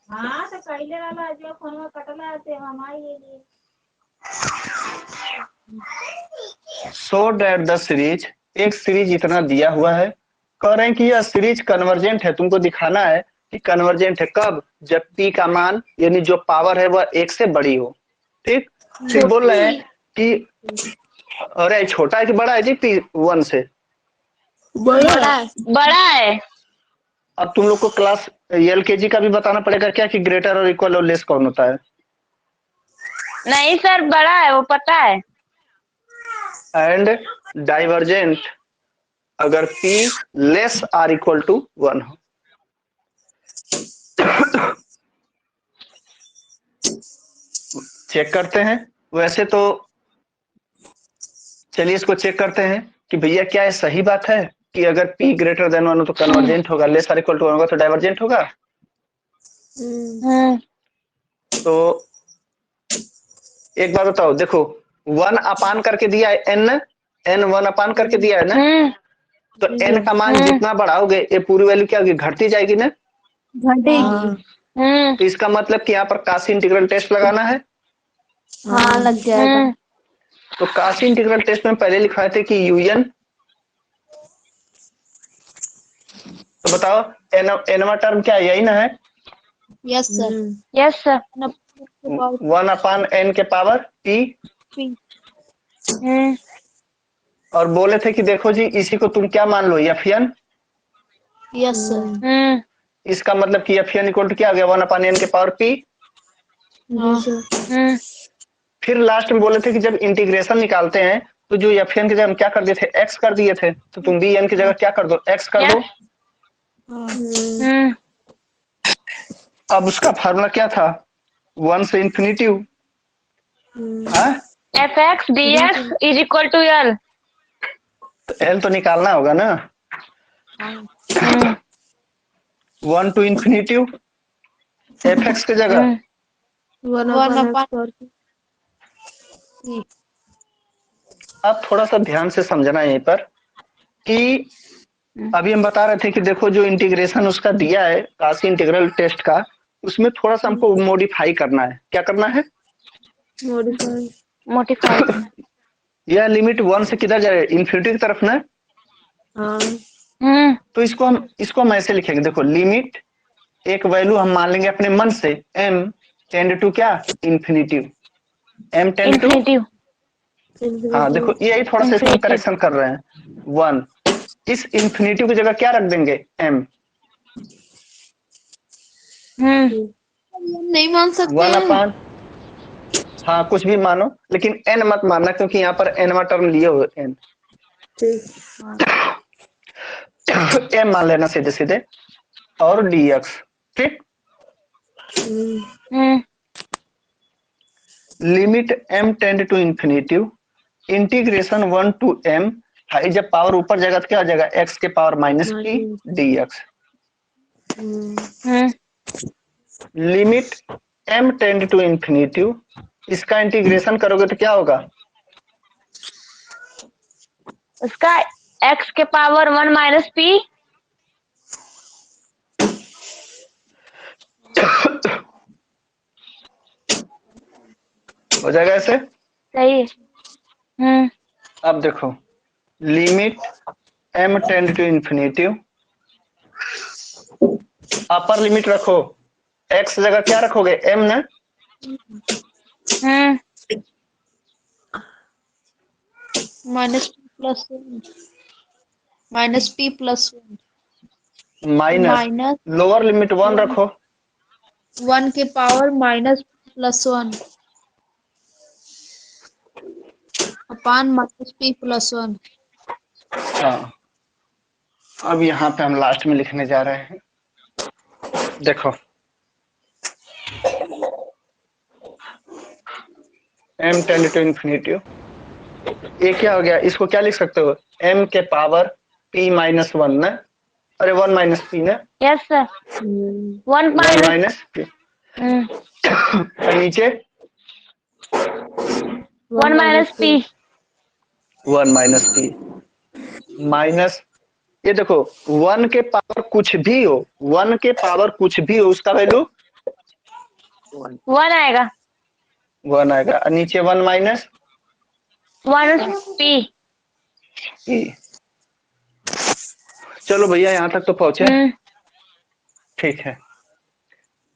हाँ तो पहले वाला जो फोन में कटला थे हमारे लिए सो डैट द सीरीज, एक सीरीज इतना दिया हुआ है, कह रहे हैं कि यह सीरीज कन्वर्जेंट है। तुमको दिखाना है कि कन्वर्जेंट है कब, जब पी का मान यानी जो पावर है वह 1 से बड़ी हो। ठीक, फिर बोल रहे हैं कि अरे छोटा है कि बड़ा है जी पी 1 से? बड़ा है। अब तुम लोग को क्लास एलकेजी का भी बताना पड़ेगा क्या कि ग्रेटर और इक्वल और लेस कौन होता है? नहीं सर, बड़ा है, वो पता है। एंड डाइवर्जेंट अगर P less or equal to 1 हो। चेक करते हैं। वैसे तो चलिए इसको चेक करते हैं कि भैया क्या ये सही बात है कि अगर P ग्रेटर देन 1 हो तो कन्वर्जेंट होगा, लेस आर इक्वल टू 1 होगा तो डाइवर्जेंट होगा। तो एक बात बताओ, देखो 1 अपान करके दिया है n 1 अपान करके दिया है ना, तो n का मान जितना बढ़ाओगे ये पूरी वैल्यू क्या होगी, घटती जाएगी ना। तो इसका मतलब कि यहाँ पर काशी इंटीग्रल टेस्ट लगाना है। हाँ लग जाएगा। तो काशी इंटीग्रल टेस्ट में पहले लिखवाए थे कि un, तो बताओ nवा टर्म क्या है, यही ना है? Yes sir. Yes sir. 1 अपान n के पावर p। और बोले थे कि देखो जी इसी को तुम क्या मान लो, fn। Yes sir. इसका मतलब कि fn इक्वल टू क्या आ गया, 1 अपान n के पावर p। फिर लास्ट में बोले थे कि जब इंटीग्रेशन निकालते हैं तो जो fn की जगह हम क्या कर दिए थे, x कर दिए थे, तो तुम भी n की जगह क्या कर दो, x कर दो। अब उसका फार्मूला क्या था, 1 से infinity. F x d x is equal to L. तो l तो निकालना होगा ना। 1 टू इंफिनिटी एफ एक्स की जगह 1 अब थोड़ा सा ध्यान से समझना यहीं पर कि अभी हम बता रहे थे कि देखो जो इंटीग्रेशन उसका दिया है काशी इंटीग्रल टेस्ट का, उसमें थोड़ा सा हमको मॉडिफाई करना है। क्या करना है, मोडिफाई। यह लिमिट 1 से किधर जाए, इन्फिनिटी की तरफ ना। तो इसको हम ऐसे लिखेंगे, देखो लिमिट एक वैल्यू हम मान लेंगे अपने मन से, m टेंड टू क्या, इन्फिनिटी। m टेंड टू, हाँ देखो यही थोड़ा सा इसमें करेक्शन कर रहे हैं। 1 इस इन्फिनिटी की जगह क्या रख देंगे, m। नहीं मान सकते 1 अपान, हाँ कुछ भी मानो लेकिन n मत मानना क्योंकि यहाँ पर nवा टर्म लिए हुए n। m मान लेना सीधे सीधे और dx। ठीक, limit m tend to infinity integration 1 to m, जब पावर ऊपर जाएगा तो क्या हो जाएगा, x के power minus p dx। Limit m tend to infinity, इसका इंटीग्रेशन करोगे तो क्या होगा, उसका x के पावर 1 माइनस p। हो जाएगा ऐसे। सही है। अब देखो limit m tend to infinity, upper limit रखो, x जगह क्या रखोगे, m ना। Minus p plus minus lower limit 1 रखो, 1 के power minus plus 1 upon minus p plus 1। हाँ अब यहाँ पे हम लास्ट में लिखने जा रहे हैं, देखो m टेंड टू इन्फिनिटी, ये क्या हो गया, इसको क्या लिख सकते हो, m के पावर p माइनस 1 ना, अरे 1 माइनस p ना। Yes sir. 1 1 माइनस p, और नीचे 1 minus P. 1 minus P minus, ये देखो 1 के पावर कुछ भी हो, 1 के पावर कुछ भी हो उसका वैल्यू 1 आएगा। 1 आएगा। और नीचे 1 माइनस 1 पी। ई। चलो भैया यहाँ तक तो पहुंचे, ठीक है।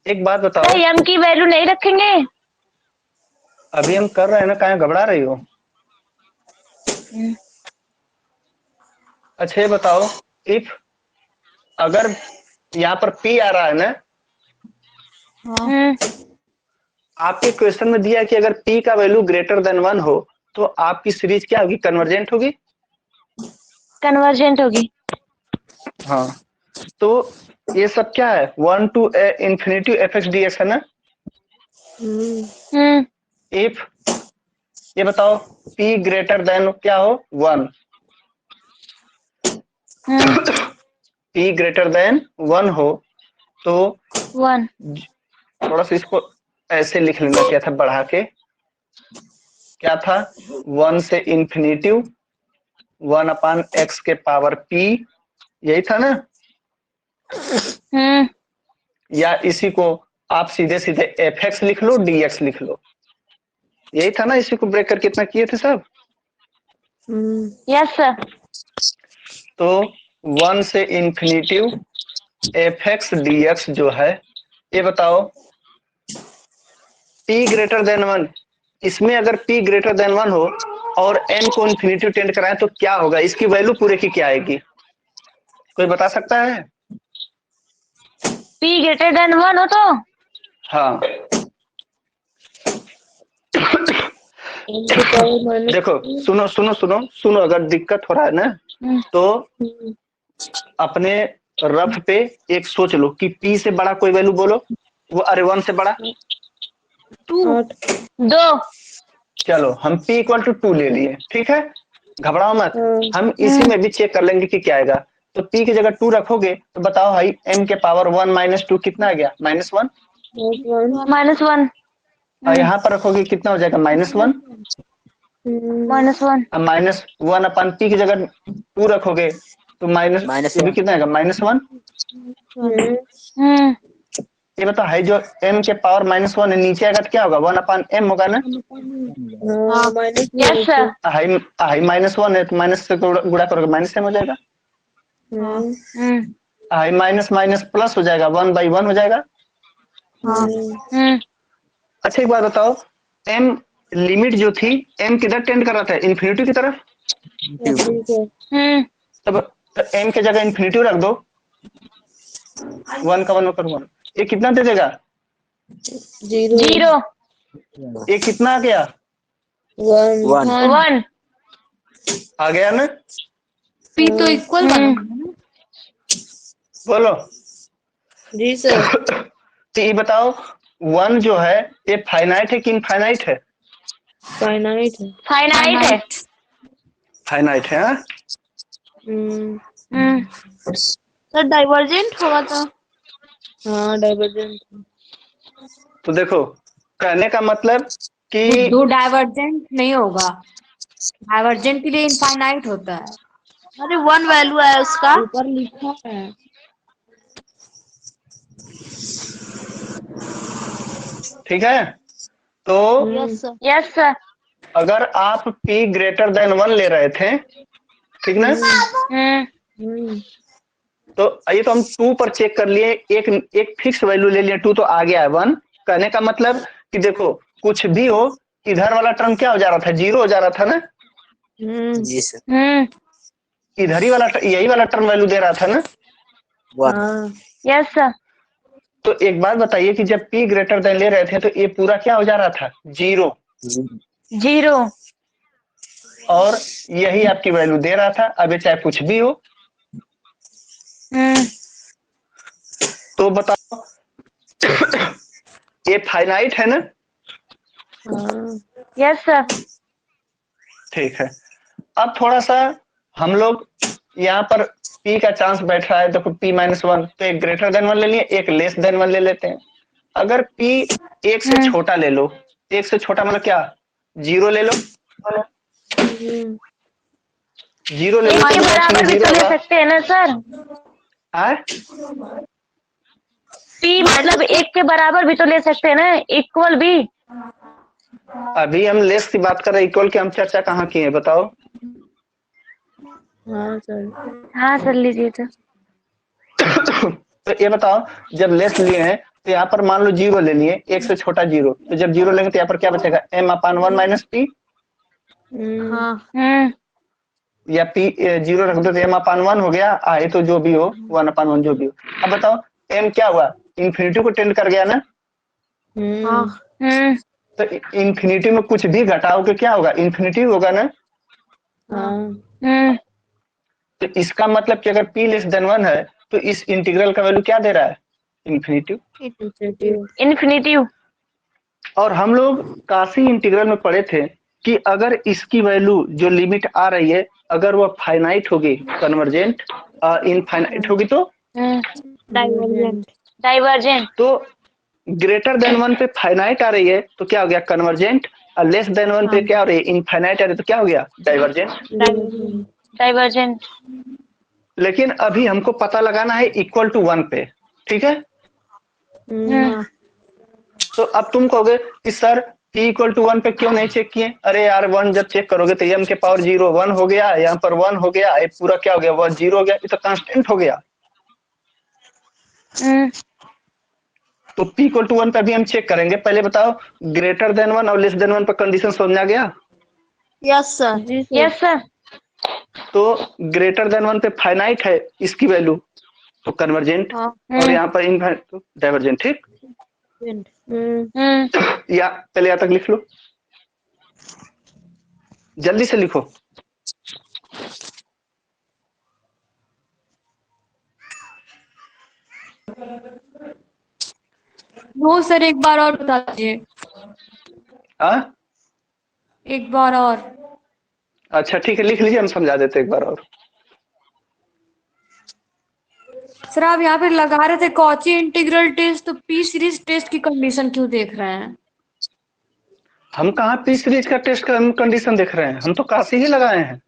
एक बात बताओ, सर एम की वैल्यू नहीं रखेंगे? अभी हम कर रहे हैं ना, काहे घबरा रही हो? अच्छा ये बताओ, इफ अगर यहाँ पर P आ रहा है ना, आपके क्वेश्चन में दिया कि अगर P का वैल्यू ग्रेटर देन 1 हो तो आपकी सीरीज क्या होगी? कन्वर्जेंट होगी। कन्वर्जेंट होगी। हाँ, तो ये सब क्या है? 1 to infinity fx dx है ना। इफ ये बताओ P ग्रेटर देन क्या हो? 1। P ग्रेटर देन 1 हो तो 1। थोड़ा सा इसको ऐसे लिख लेना, क्या था बढ़ा के, क्या था? 1 से इन्फिनिटी 1 अपान x के पावर p, यही था ना। या इसी को आप सीधे सीधे fx लिख लो, dx लिख लो, यही था ना। इसी को ब्रेक करके कितना किए थे सब? Yes sir. तो 1 से इन्फिनिटी fx dx जो है, ये बताओ p ग्रेटर देन 1, इसमें अगर p ग्रेटर देन 1 हो और n को इन्फिनिटी टेंड कराएं तो क्या होगा? इसकी वैल्यू पूरे की क्या आएगी? कोई बता सकता है? P ग्रेटर देन 1 हो तो हाँ देखो, सुनो सुनो सुनो सुनो, अगर दिक्कत हो रहा है ना तो अपने रफ पे एक सोच लो कि P से बड़ा कोई वैल्यू बोलो। वो अरे 1 से बड़ा 2। चलो हम P इक्वल टू 2 ले लिए, ठीक है, घबराओ मत। हम इसी में भी चेक कर लेंगे कि क्या आएगा। तो P की जगह 2 रखोगे तो बताओ भाई m के पावर 1 माइनस 2 कितना आ गया? -1। -1। और यहाँ पर रखोगे कितना हो जाएगा? -1। -1। अब -1 अपन P की जगह 2 रखोगे तो माइनस ये भी कितना आएगा? -1। ये बताओ है जो m के पावर -1 है, नीचे आएगा तो क्या होगा? 1 अपान m होगा ना। Yes sir. हाई -1 है तो माइनस से गुणा करोगे -m हो जाएगा। हाई माइनस माइनस प्लस हो जाएगा, 1/1 हो जाएगा। अच्छा एक बात बताओ, m लिमिट जो थी m किधर टेंड कर रहा था? इन्फिनिटी की तरफ। तब m के जगह इन्फिनिटी रख दो, 1 का 1 कर 1, ये कितना दे देगा? 0। ये कितना आ गया? 1। आ गया ना। P तो इक्वल बना। बोलो जी सर। तो ये बताओ 1 जो है ये फाइनाइट है कि इनफाइनाइट है? फाइनाइट है। फाइनाइट है। फाइनाइट है। हाँ? सर डाइवर्जेंट होगा तो? हाँ डाइवर्जेंट। तो देखो कहने का मतलब कि दो डाइवर्जेंट नहीं होगा, डाइवर्जेंट के लिए इनफाइनाइट होता है। अरे 1 वैल्यू है उसका। ऊपर लिखा है। ठीक है, तो यस सर। Yes sir. अगर आप P ग्रेटर देन 1 ले रहे थे, ठीक ना, तो ये तो हम 2 पर चेक कर लिए, एक फिक्स वैल्यू ले लिया 2 तो आ गया है 1। कहने का मतलब कि देखो कुछ भी हो, इधर वाला टर्म क्या हो जा रहा था? 0 हो जा रहा था ना। जी सर। इधर ही वाला यही वाला टर्म वैल्यू दे रहा था ना। Yes sir. तो एक बात बताइए कि जब P ग्रेटर देन ले रहे थे तो ये पूरा क्या हो जा रहा था? 0। 0। और यही आपकी वैल्यू दे रहा था, अब ये चाहे कुछ भी हो। तो बताओ ये फाइनाइट है ना। Yes sir. ठीक है, अब थोड़ा सा हम लोग यहाँ पर P का चांस बैठ रहा है, देखो P -1, तो एक ग्रेटर देन 1 ले लिए, एक लेस देन 1 ले लेते हैं। अगर p एक से छोटा ले लो, एक से छोटा मतलब क्या, 0 ले लो, 0 ले एक लो के तो बराबर भी तो ले सकते हैं ना सर। पी मतलब एक के बराबर भी तो ले सकते हैं ना, इक्वल भी। अभी हम लेस की बात कर रहे हैं, इक्वल की हम चर्चा कहाँ की है बताओ। हाँ सर। हाँ सर लीजिए तो। तो ये बताओ, जब लेस लिए हैं तो यहाँ पर मान लो 0 ले लिए, एक से छोटा 0, तो जब 0 लेंगे तो यहाँ पर क्या बचेगा, m/1 माइनस p, हाँ या p 0 रख दो तो m/1 हो गया, आए तो जो भी हो 1/1 जो भी हो। अब बताओ m क्या हुआ, इन्फिनिटी को टेंड कर गया ना, हाँ तो इन्फिनिटी में कुछ भी घटाओ के क्या होगा, इन्फिनिटी होगा ना। तो इसका मतलब कि अगर p लेस देन 1 है तो इस इंटीग्रल का वैल्यू क्या दे रहा है, इन्फिनिटी। इन्फिनिटिव। और हम लोग काफी इंटीग्रल में पढ़े थे कि अगर इसकी वैल्यू जो लिमिट आ रही है अगर वो फाइनाइट होगी कन्वर्जेंट, इनफाइनाइट होगी तो डाइवर्जेंट। डाइवर्जेंट। तो ग्रेटर देन 1 पे फाइनाइट आ रही है तो क्या हो गया, कन्वर्जेंट, और लेस देन 1 पे क्या हो रही है, इनफाइनाइट आ रही है तो क्या हो गया, डाइवर्जेंट। डाइवर्जेंट। लेकिन अभी हमको पता लगाना है इक्वल टू 1 पे, ठीक है। तो अब तुम कहोगे कि सर p इक्वल टू 1 पे क्यों नहीं चेक किए, अरे यार 1 जब चेक करोगे तो m के पावर 0 1 हो गया, यहाँ पर 1 हो गया, ये पूरा क्या हो गया, 1 0 हो गया, ये तो कांस्टेंट हो गया। तो p इक्वल टू 1 पे भी हम चेक करेंगे, पहले बताओ ग्रेटर देन 1 और लेस देन 1 पर कंडीशन समझ आ गया। Yes sir. Yes sir. तो ग्रेटर देन 1 पे फाइनाइट है इसकी वैल्यू तो कन्वर्जेंट, और यहाँ पर इनफाइनाइट तो डाइवर्जेंट, ठीक। या पहले यहाँ तक लिख लो, जल्दी से लिखो। वो सर एक बार और बता दीजिए, एक बार और। अच्छा ठीक है, लिख लीजिए, हम समझा देते एक बार और। सर आप यहाँ पे लगा रहे थे कॉची इंटीग्रल टेस्ट, तो पी सीरीज टेस्ट की कंडीशन क्यों देख रहे हैं? हम कहाँ पी सीरीज का टेस्ट का कंडीशन देख रहे हैं, हम तो काफी ही लगाए हैं।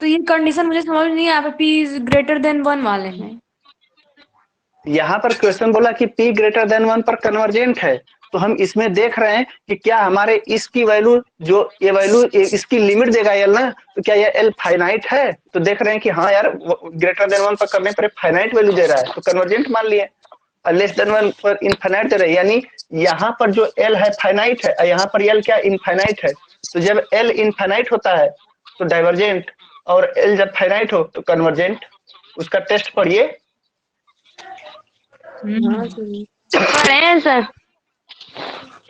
तो ये कंडीशन मुझे समझ नहीं आया, पी इज ग्रेटर देन 1 वाले में। यहाँ पर क्वेश्चन बोला कि p ग्रेटर देन 1 पर कन्वर्जेंट है, तो हम इसमें देख रहे हैं कि क्या हमारे इसकी वैल्यू जो ये वैल्यू इसकी लिमिट देगा l ना, तो क्या ये l फाइनाइट है, तो देख रहे हैं कि हाँ यार ग्रेटर देन 1 पर करने पर फाइनाइट वैल्यू दे रहा है तो कन्वर्जेंट मान लिए, और लेस देन 1 पर इनफाइनाइट दे रहा है, यानी यहाँ पर जो l है फाइनाइट है और यहाँ पर l क्या इनफाइनाइट है, तो जब l इनफाइनाइट होता है तो डाइवर्जेंट, और l जब फाइनाइट हो तो कन्वर्जेंट। उसका टेस्ट पढ़िए। पढ़े हैं सर।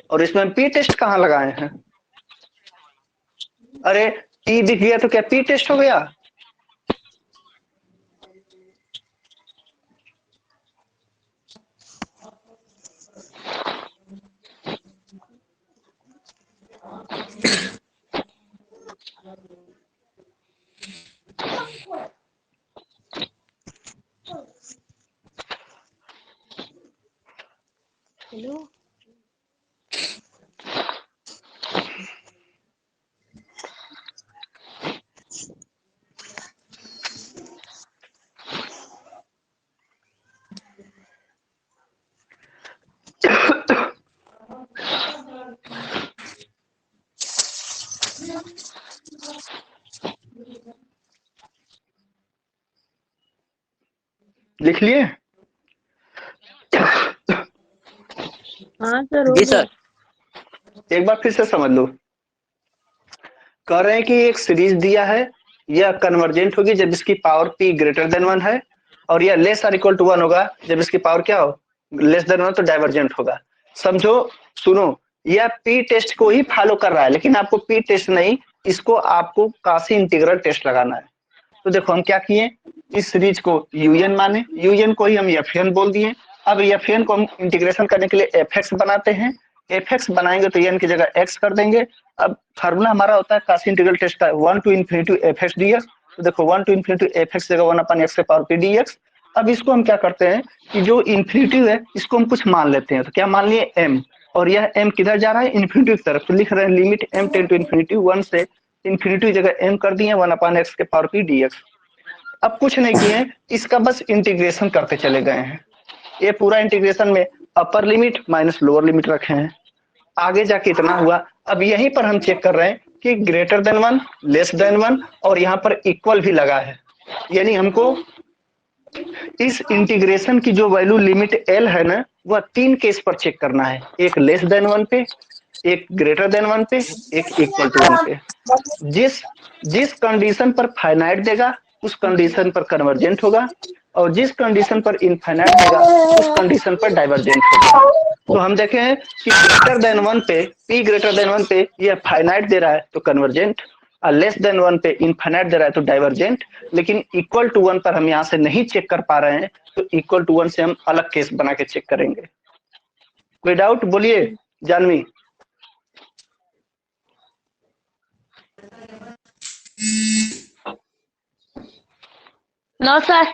और इसमें हम पी टेस्ट कहाँ लगाए हैं, अरे पी दिख गया तो क्या पी टेस्ट हो गया, हेलो लिख लिए। हाँ सर, हो जी गया। सर। एक बार फिर से समझ लो, कह रहे हैं कि एक सीरीज दिया है, यह कन्वर्जेंट होगी जब इसकी पावर p ग्रेटर देन 1 है, और यह लेस और इक्वल टू 1 होगा जब इसकी पावर क्या हो, लेस देन 1, तो डाइवर्जेंट होगा। समझो, सुनो, यह p टेस्ट को ही फॉलो कर रहा है, लेकिन आपको p टेस्ट नहीं, इसको आपको काशी इंटीग्रल टेस्ट लगाना है। तो देखो हम क्या किए, इस सीरीज को un माने, un को ही हम fn बोल दिए। अब fn को हम इंटीग्रेशन करने के लिए fx बनाते हैं, fx बनाएंगे तो n की जगह x कर देंगे। अब फार्मूला हमारा होता है काशी इंटीग्रल टेस्ट का 1 to infinity fx dx, तो देखो 1 to infinity fx जगह 1/x के पावर p dx, अब इसको हम क्या करते हैं कि जो इन्फिनिटिव है इसको हम कुछ मान लेते हैं। तो क्या मान लिए m, और यह m किधर जा रहा है, इन्फिनिटिव की तरफ। तो लिख रहे हैं limit m tend to infinity 1 से इन्फिनिटी जगह m कर दिए 1/x के पावर p dx। अब कुछ नहीं किए, इसका बस इंटीग्रेशन करते चले गए हैं। ये पूरा इंटीग्रेशन में upper limit minus lower limit रखे हैं, आगे जाके इतना हुआ। अब यहीं पर हम चेक कर रहे हैं कि ग्रेटर देन 1, लेस देन 1 और यहाँ पर इक्वल भी लगा है। यानी हमको इस इंटीग्रेशन की जो वैल्यू लिमिट L है ना, वह 3 केस पर चेक करना है, एक लेस देन 1 पे, एक ग्रेटर देन 1 पे, एक इक्वल टू 1 पे। जिस कंडीशन पर फाइनाइट देगा उस कंडीशन पर कन्वर्जेंट होगा, और जिस कंडीशन पर इनफाइनाइट देगा उस कंडीशन पर डाइवर्जेंट होगा। तो हम देखें कि ग्रेटर देन 1 पे, p ग्रेटर देन 1 पे यह फाइनाइट दे रहा है तो कन्वर्जेंट, और लेस देन 1 पे इनफाइनाइट दे रहा है तो डाइवर्जेंट। लेकिन इक्वल टू 1 पर हम यहाँ से नहीं चेक कर पा रहे हैं, तो इक्वल टू 1 से हम अलग केस बना के चेक करेंगे। कोई डाउट बोलिए जानवी। No sir.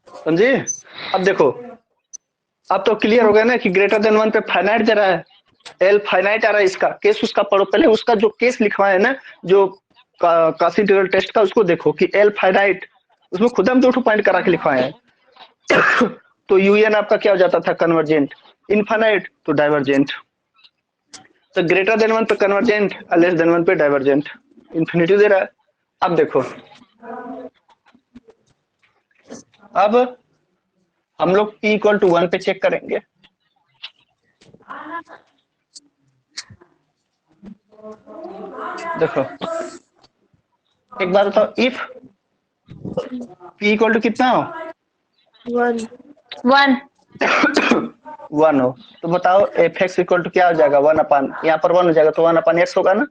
समझे? अब देखो, अब तो क्लियर हो गया ना कि ग्रेटर देन 1 पे फाइनाइट दे रहा है, एल फाइनाइट आ रहा है। इसका केस उसका पढ़ो, पहले उसका जो केस लिखवा है ना, जो काशी इंटीग्रल टेस्ट का, उसको देखो कि एल फाइनाइट, उसमें खुद हम 2 पॉइंट करा के लिखवाए हैं। तो यूएन आपका क्या हो जाता था, कन्वर्जेंट, इनफाइनाइट तो डाइवर्जेंट। तो ग्रेटर देन 1 पे कन्वर्जेंट और लेस देन 1 पे डाइवर्जेंट, इन्फिनिटी दे रहा है। अब देखो, अब हम लोग p इक्वल टू 1 पे चेक करेंगे। देखो एक बार बताओ, इफ p इक्वल टू कितना हो, 1 1 हो, तो बताओ एफ एक्स इक्वल टू क्या हो जाएगा, 1 अपान, यहाँ पर 1 हो जाएगा तो 1 अपान एक्स होगा ना।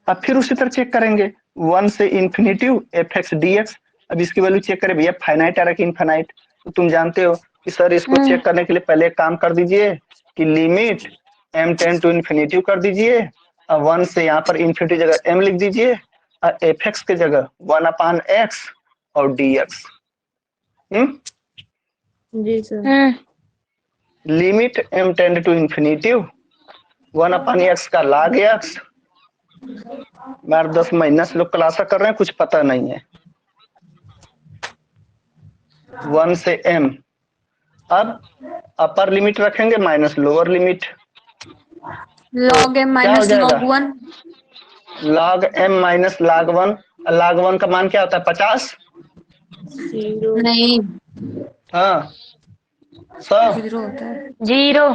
अब फिर उसी तरह चेक करेंगे 1 से infinity F x d x. अब इसकी वैल्यू चेक करें, भैया फाइनाइट आ रहा है कि इनफाइनाइट। तो तुम जानते हो कि सर इसको चेक करने के लिए पहले एक काम कर दीजिए कि limit m tend to infinity कर दीजिए, और 1 से यहाँ पर इन्फिनिटी जगह m लिख दीजिए, और एफ एक्स की जगह 1 अपान एक्स और डी एक्स। जी sir. Limit m tend to infinity 1 upon x का log x। मैं 10 महीना से लोग क्लासा कर रहे हैं, कुछ पता नहीं है। 1 से m, अब अपर लिमिट रखेंगे minus lower limit, log m minus log 1, log m minus log 1। log 1 का मान क्या होता है, 50? नहीं हाँ सब 0 होता है। 0।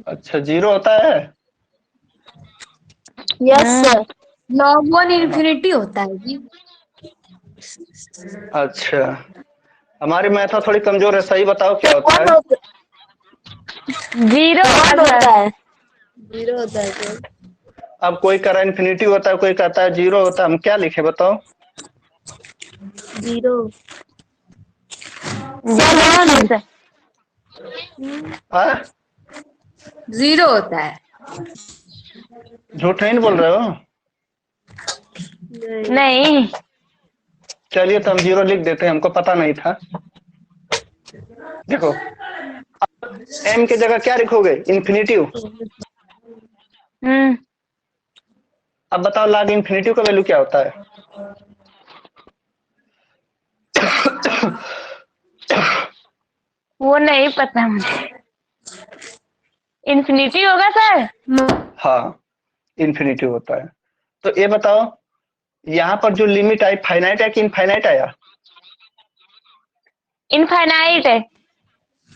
अच्छा 0 होता है। Yes sir. log 1 इन्फिनिटी होता है जी। अच्छा हमारी मैथ थोड़ी कमजोर है, सही बताओ क्या होता है। 0 होता है। 0 होता है सर। अब कोई कह रहा है इन्फिनिटी होता है, कोई कहता है 0 होता है, हम क्या लिखे बताओ। 0 हाँ 0 होता है। झूठ नहीं बोल रहे हो। नहीं। चलिए तो हम 0 लिख देते हैं, हमको पता नहीं था। देखो m की जगह क्या लिखोगे, इन्फिनिटी। अब बताओ log इन्फिनिटी का वैल्यू क्या होता है। वो नहीं पता मुझे। इन्फिनिटी होगा सर। हाँ इन्फिनिटी होता है। तो ये बताओ यहाँ पर जो लिमिट आई फाइनाइट है कि इनफाइनाइट आया। इनफाइनाइट है।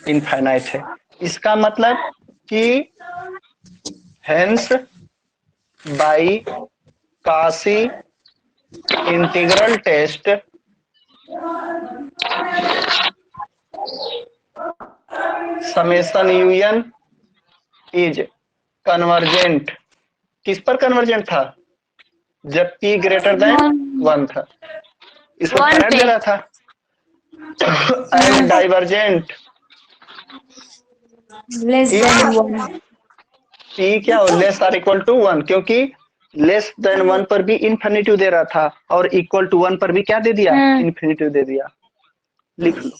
इनफाइनाइट है, इसका मतलब कि hence by Cauchy integral test summation UN is convergent. किस पर कन्वर्जेंट था, जब p ग्रेटर देन 1 था, इसको फाइनाइट दे रहा था। And divergent less than 1, p क्या हो, लेस आर इक्वल टू 1, क्योंकि लेस देन 1 पर भी इन्फिनिटिव दे रहा था और इक्वल टू 1 पर भी क्या दे दिया, इन्फिनिटिव दे दिया। लिख लो।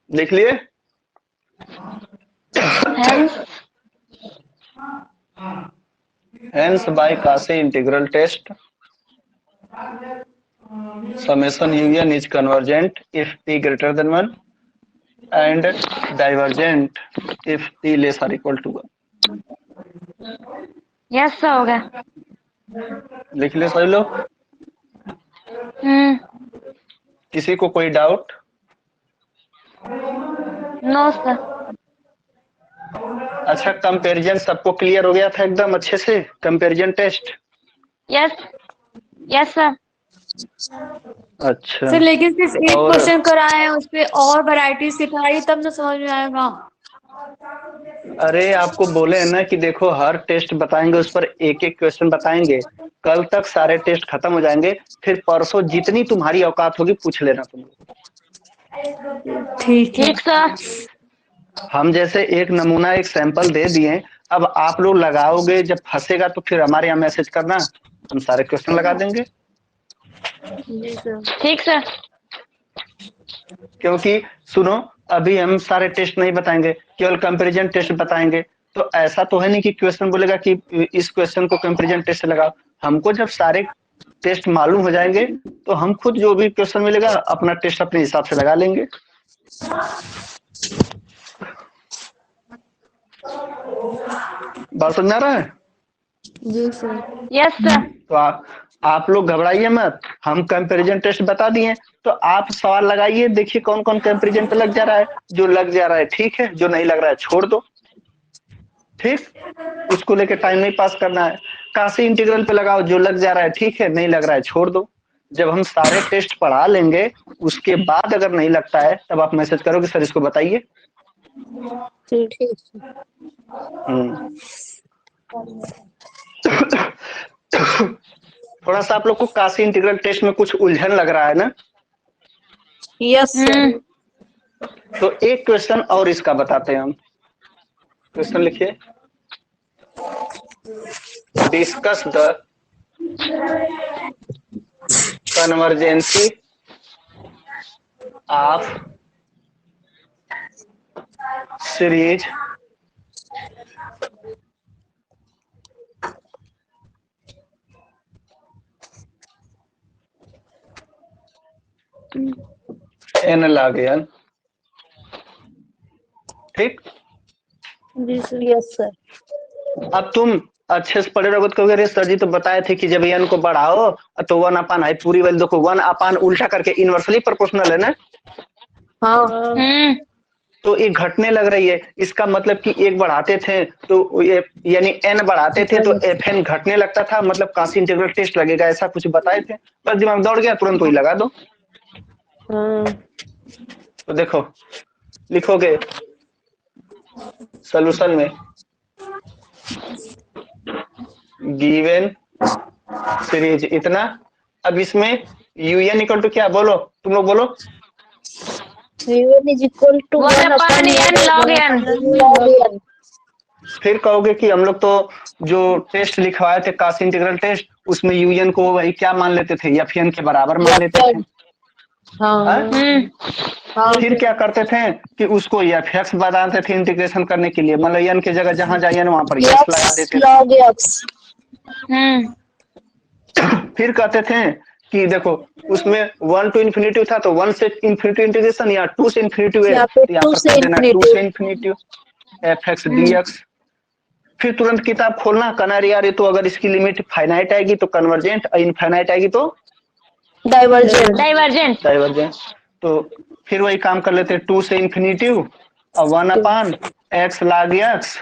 लिख लिए? Hence by Cauchy integral test, summation union is convergent if p greater than 1 and divergent if p less or equal to 1. Yes हो गया। लिख ले सभी लोग। किसी को कोई डाउट? No sir. अच्छा, कंपैरिजन सबको क्लियर हो गया था एकदम अच्छे से? Comparison test? Yes yes sir. अच्छा सर लेकिन सिर्फ एक और- क्वेश्चन कराए हैं, उस पे और वैरायटी सिखाई तब ना समझ में आएगा। अरे आपको बोले हैं ना कि देखो हर टेस्ट बताएंगे, उस पर एक एक क्वेश्चन बताएंगे। कल तक सारे टेस्ट खत्म हो जाएंगे, फिर परसों जितनी तुम्हारी औकात होगी पूछ लेना तुम। ठीक है ठीक सर। हम जैसे एक नमूना एक सैंपल दे दिए, अब आप लोग लगाओगे, जब फंसेगा तो फिर हमारे यहाँ मैसेज करना, हम सारे क्वेश्चन लगा देंगे। ठीक सर। क्योंकि सुनो, अभी हम सारे टेस्ट नहीं बताएंगे, केवल कंपैरिजन टेस्ट बताएंगे। तो ऐसा तो है नहीं कि क्वेश्चन बोलेगा कि इस क्वेश्चन को कंपैरिजन टेस्ट से लगाओ। हमको जब सारे टेस्ट मालूम हो जाएंगे तो हम खुद जो भी क्वेश्चन मिलेगा अपना टेस्ट अपने हिसाब से लगा लेंगे। बात समझ आ रहा है? जी सर। Yes sir. तो आप लोग घबराइए मत, हम कंपैरिजन टेस्ट बता दिए, तो आप सवाल लगाइए, देखिए कौन कौन कंपैरिजन पे लग जा रहा है। जो लग जा रहा है ठीक है, जो नहीं लग रहा है छोड़ दो। ठीक, उसको लेके टाइम नहीं पास करना है। काशी इंटीग्रल पे लगाओ, जो लग जा रहा है ठीक है, नहीं लग रहा है छोड़ दो। जब हम सारे टेस्ट पढ़ा लेंगे उसके बाद अगर नहीं लगता है तब आप मैसेज करोगे सर इसको बताइए। ठीक है। थोड़ा सा आप लोग को काशी इंटीग्रल टेस्ट में कुछ उलझन लग रहा है ना? Yes sir. तो एक क्वेश्चन और इसका बताते हैं हम। क्वेश्चन लिखिए, discuss the convergency of series n log n। ठीक, जी सर। Yes sir. अब तुम अच्छे से पढ़े रहोगे तो कहोगे अरे सर जी तो बताए थे कि जब n को बढ़ाओ तो 1 अपान है पूरी वैल्यू। देखो 1 अपान उल्टा करके इनवर्सली प्रोपोर्शनल है ना? हाँ। तो ये घटने लग रही है, इसका मतलब कि एक बढ़ाते थे तो ये यानी n बढ़ाते थे तो fn घटने लगता था, मतलब काशी इंटीग्रल टेस्ट लगेगा, ऐसा कुछ बताए थे। बस दिमाग दौड़ गया, तुरंत वही लगा दो। तो देखो लिखोगे सॉल्यूशन में गिवन सीरीज इतना। अब इसमें un इक्वल टू क्या, बोलो तुम लोग बोलो। un is equal to 1 upon n log n। फिर कहोगे कि हम लोग तो जो टेस्ट लिखवाए थे काशी इंटीग्रल टेस्ट, उसमें un को वही क्या मान लेते थे, fn के बराबर मान लेते थे। हाँ हाँ फिर क्या करते थे कि उसको एफ एक्स बनाते थे इंटीग्रेशन करने के लिए, मतलब एन की जगह जहां जाए वहां पर एक्स लगा देते थे। Log x. फिर कहते थे कि देखो उसमें 1 to इंफिनिटी था तो 1 से इंफिनिटी इंटीग्रेशन, या 2 से इंफिनिटी है यहाँ पे तो यहाँ 2 पर से कर देना 2 इंफिनिटी। से infinity f x d x. फिर तुरंत किताब खोलना कनारी यार, तो अगर इसकी लिमिट फाइनाइट आएगी तो कन्वर्जेंट, इनफाइनाइट आएगी तो डाइवर्जेंट। डाइवर्जेंट। डाइवर्जेंट। तो फिर वही काम कर लेते 2 से इंफिनिटी और 1 अपान एक्स log एक्स,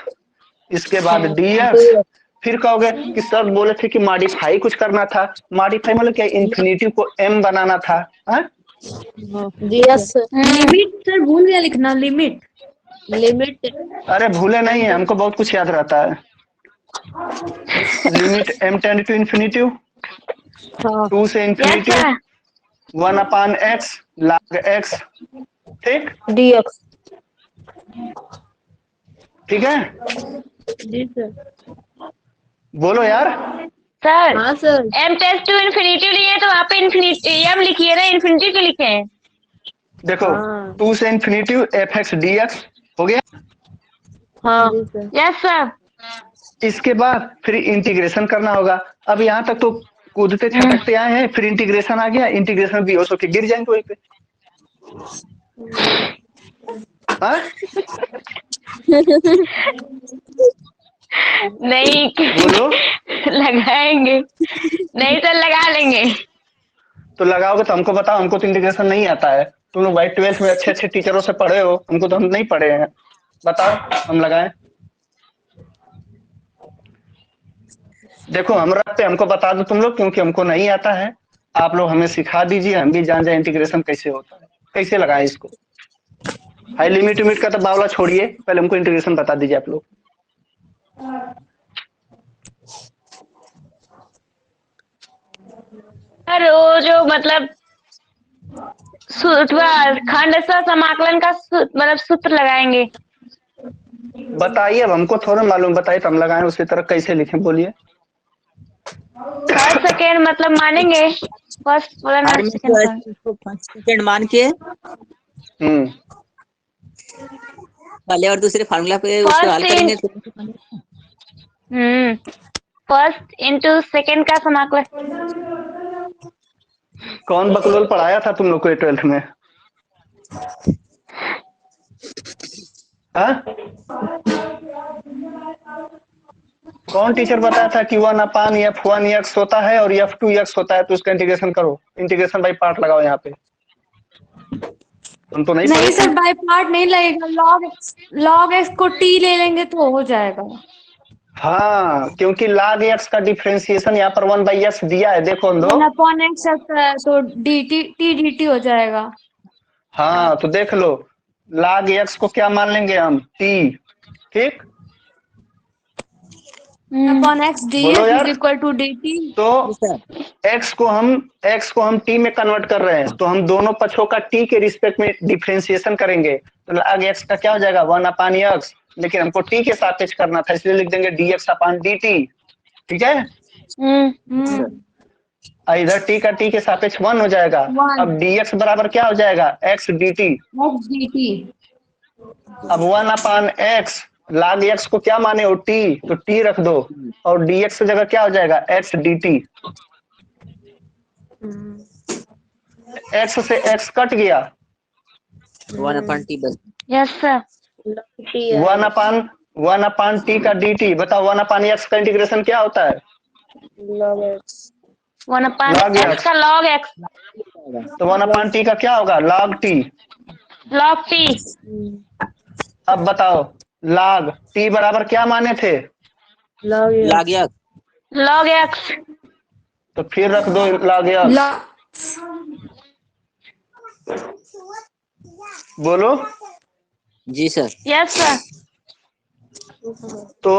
इसके बाद डी एक्स। फिर कहोगे कि सर बोले थे कि मॉडिफाई कुछ करना था, मॉडिफाई मतलब क्या, इन्फिनिटी को एम बनाना था। हाँ? यस लिमिट सर भूल गया लिखना, लिमिट। लिमिट। अरे भूले नहीं है, हमको बहुत कुछ याद रहता है। Limit m tend to infinity हाँ 2 से yes infinity sir. 1 upon x log x. ठीक डी एक्स। ठीक है, जी सर। बोलो यार। सर हाँ sir. M test to infinity लिए तो वहाँ पे इन्फिनिटी एम लिखिए ना, इन्फिनिटी क्यों लिखे हैं? देखो हाँ 2 से infinity f x d x हो गया। हाँ यस सर। इसके बाद फिर इंटीग्रेशन करना होगा। अब यहाँ तक तो कूदते छटकते आए हैं, फिर इंटीग्रेशन आ गया, इंटीग्रेशन भी हो सके गिर जाएंगे वहीं पे। हाँ? नहीं बोलो। लगाएंगे नहीं सर, लगा लेंगे। तो लगाओगे तो हमको बताओ, हमको तो इंटीग्रेशन नहीं आता है। तुम लोग भाई 12th में अच्छे अच्छे टीचरों से पढ़े हो, हमको तो हम नहीं पढ़े हैं। बताओ हम लगाएं। देखो हम रखते, हमको बता दो तुम लोग, क्योंकि हमको नहीं आता है। आप लोग हमें सिखा दीजिए, हम भी जान जाए इंटीग्रेशन कैसे होता है, कैसे लगाएं इसको। हाई लिमिट लिमिट का तो बावला छोड़िए, पहले हमको इंटीग्रेशन बता दीजिए आप लोग। सर वो जो मतलब खंड समाकलन का मतलब सूत्र लगाएंगे। बताइए, अब हमको थोड़ा मालूम, बताइए तो हम लगाएं उसी तरह। कैसे लिखें बोलिए। फर्स्ट सेकेंड मतलब मानेंगे, फर्स्ट बोला ना, फर्स्ट सेकंड मान के पहले और दूसरे फार्मूला पे उसको हल करेंगे। फर्स्ट इंटू सेकेंड का समाकलन। कौन बकलोल पढ़ाया था तुम लोग को 12th में? हाँ? कौन टीचर बताया था कि 1 अपान f1 एक्स होता है और f2 एक्स होता है, तो उसका इंटीग्रेशन करो, इंटीग्रेशन बाई पार्ट लगाओ यहाँ पे। हम तो नहीं सर, बाय पार्ट नहीं लगेगा, लॉग एक्स को टी ले लेंगे तो हो जाएगा। हाँ, क्योंकि log x का डिफरेंशिएशन यहाँ पर 1/s दिया है, देखो हम लोग। 1/x तो dt टी dt हो जाएगा। हाँ तो देख लो, log x को क्या मान लेंगे हम, t। ठीक, 1/x बोलो यार। dx is equal to dt। तो x को हम t में कन्वर्ट कर रहे हैं, तो हम दोनों पक्षों का t के रिस्पेक्ट में डिफरेंशिएशन करेंगे, तो log x का क्या हो जाएगा 1 अपान x, लेकिन हमको t के सापेक्ष करना था, इसलिए लिख देंगे dx अपान dt। ठीक है, इधर t का t के सापेक्ष 1 हो जाएगा। अब dx बराबर क्या हो जाएगा, x dt। अब 1 अपान x, log x को क्या माने हो, t, तो t रख दो, और dx की जगह क्या हो जाएगा, x dt। x से x कट गया, 1 अपान टी बस। Yes sir. 1 अपान टी का dt। बताओ 1 अपान x का इंटीग्रेशन क्या होता है, लॉग एक्स। 1 अपान log x x। का log x, तो 1 अपान टी का क्या होगा, log t। log t। अब बताओ log t बराबर क्या माने थे, लॉग लग गया। log x। तो फिर रख दो log x। बोलो। जी सर। Yes sir. तो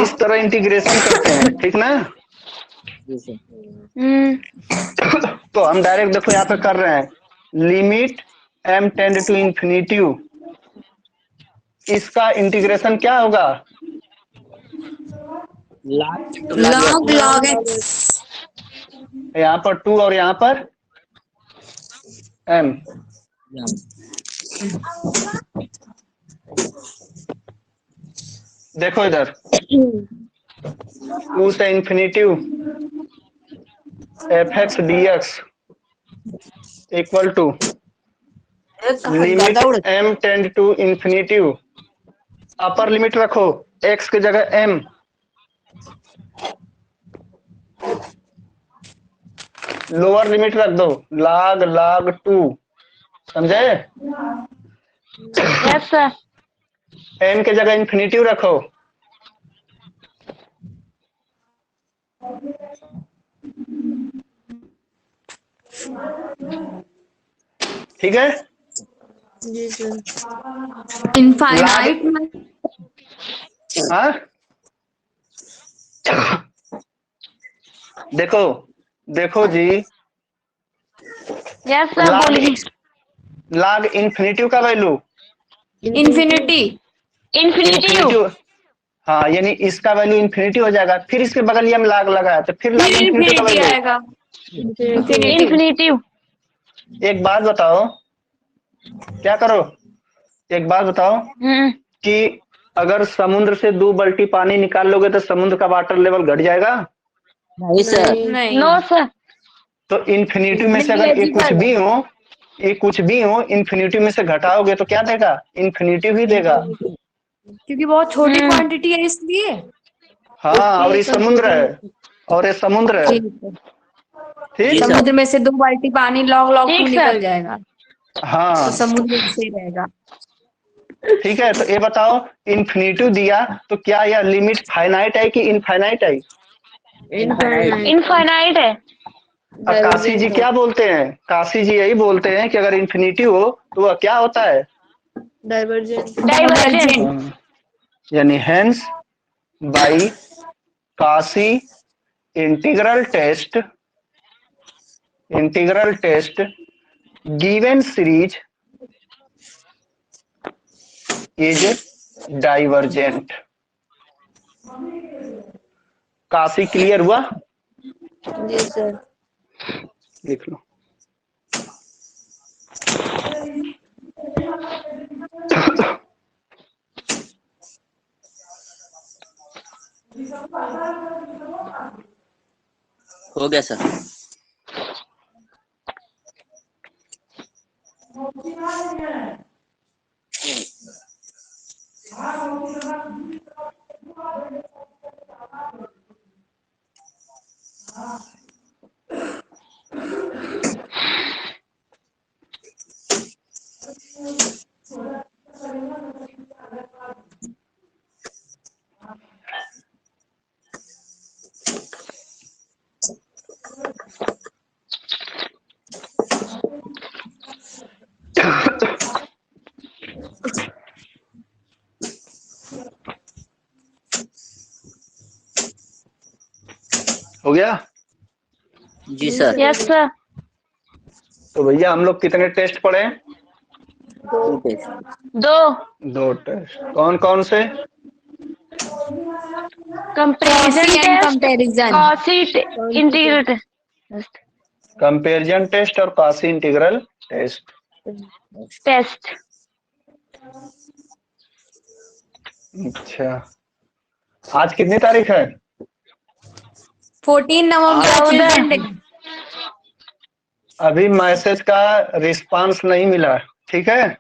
इस तरह इंटीग्रेशन करते हैं, ठीक ना। जी सर। तो हम डायरेक्ट देखो यहाँ पे कर रहे हैं, limit m tend to infinity, इसका इंटीग्रेशन क्या होगा, लॉग एक्स। यहाँ पर 2 और यहाँ पर एम। देखो इधर, टू से infinitive f x d x equal to limit m tend to infinitive. Upper limit रखो एक्स की जगह एम, लोअर लिमिट रख दो log log 2, समझे? Yes sir. एम की जगह इन्फिनिटिव रखो। ठीक है? जी सर। इनफाइनाइट में हाँ, देखो देखो जी, यस सर बोलिए। log इन्फिनिटिव का वैल्यू इन्फिनिटी इन्फिनिटिव। हाँ, यानी इसका वैल्यू इन्फिनिटी हो जाएगा। फिर इसके बगल ही हम log लगाया तो फिर log फिर इन्फिनिटी का इन्फिनिटी वैल्यू। आएगा। इन्फिनिटिव। एक बात बताओ, क्या करो, एक बात बताओ कि अगर समुद्र से 2 बाल्टी पानी निकाल लोगे तो समुद्र का वाटर लेवल घट जाएगा? नहीं सर। नहीं। No sir. तो इन्फिनिटी में से अगर ये कुछ भी हो, ये कुछ भी हो, इन्फिनिटी में से घटाओगे तो क्या देगा? इन्फिनिटी ही देगा। क्योंकि बहुत छोटी क्वांटिटी है इसलिए। हाँ, और ये समुद्र है, और ये समुद्र है। ठीक, समुद्र में से 2 बाल्टी पानी लॉग लॉग ठीक टू सर। निकल जाएगा, हाँ तो समुद्र में से रहेगा। ठीक है। तो ये बताओ, इन्फिनिटी दिया तो क्या यह लिमिट फाइनाइट है कि इनफाइनाइट है? इनफाइनाइट है। और काशी जी क्या बोलते हैं? काशी जी यही बोलते हैं कि अगर इन्फिनिटी हो तो वह क्या होता है? डाइवर्जेंट। डाइवर्जेंट। यानी hence by Cauchy integral test given series is divergent. Cauchy clear हुआ? जी सर। लिख लो। हो गया सर। हो गया? जी सर। Yes sir. तो भैया हम लोग कितने टेस्ट पढ़े? 2 टेस्ट। 2 2 टेस्ट। कौन कौन से? Comparison test, comparison. Cauchy integral test. Comparison test और काशी इंटीग्रल टेस्ट। टेस्ट। अच्छा, आज कितनी तारीख है? 14 नवंबर चिल्ड्रन डे। अभी मैसेज का रिस्पांस नहीं मिला, ठीक है?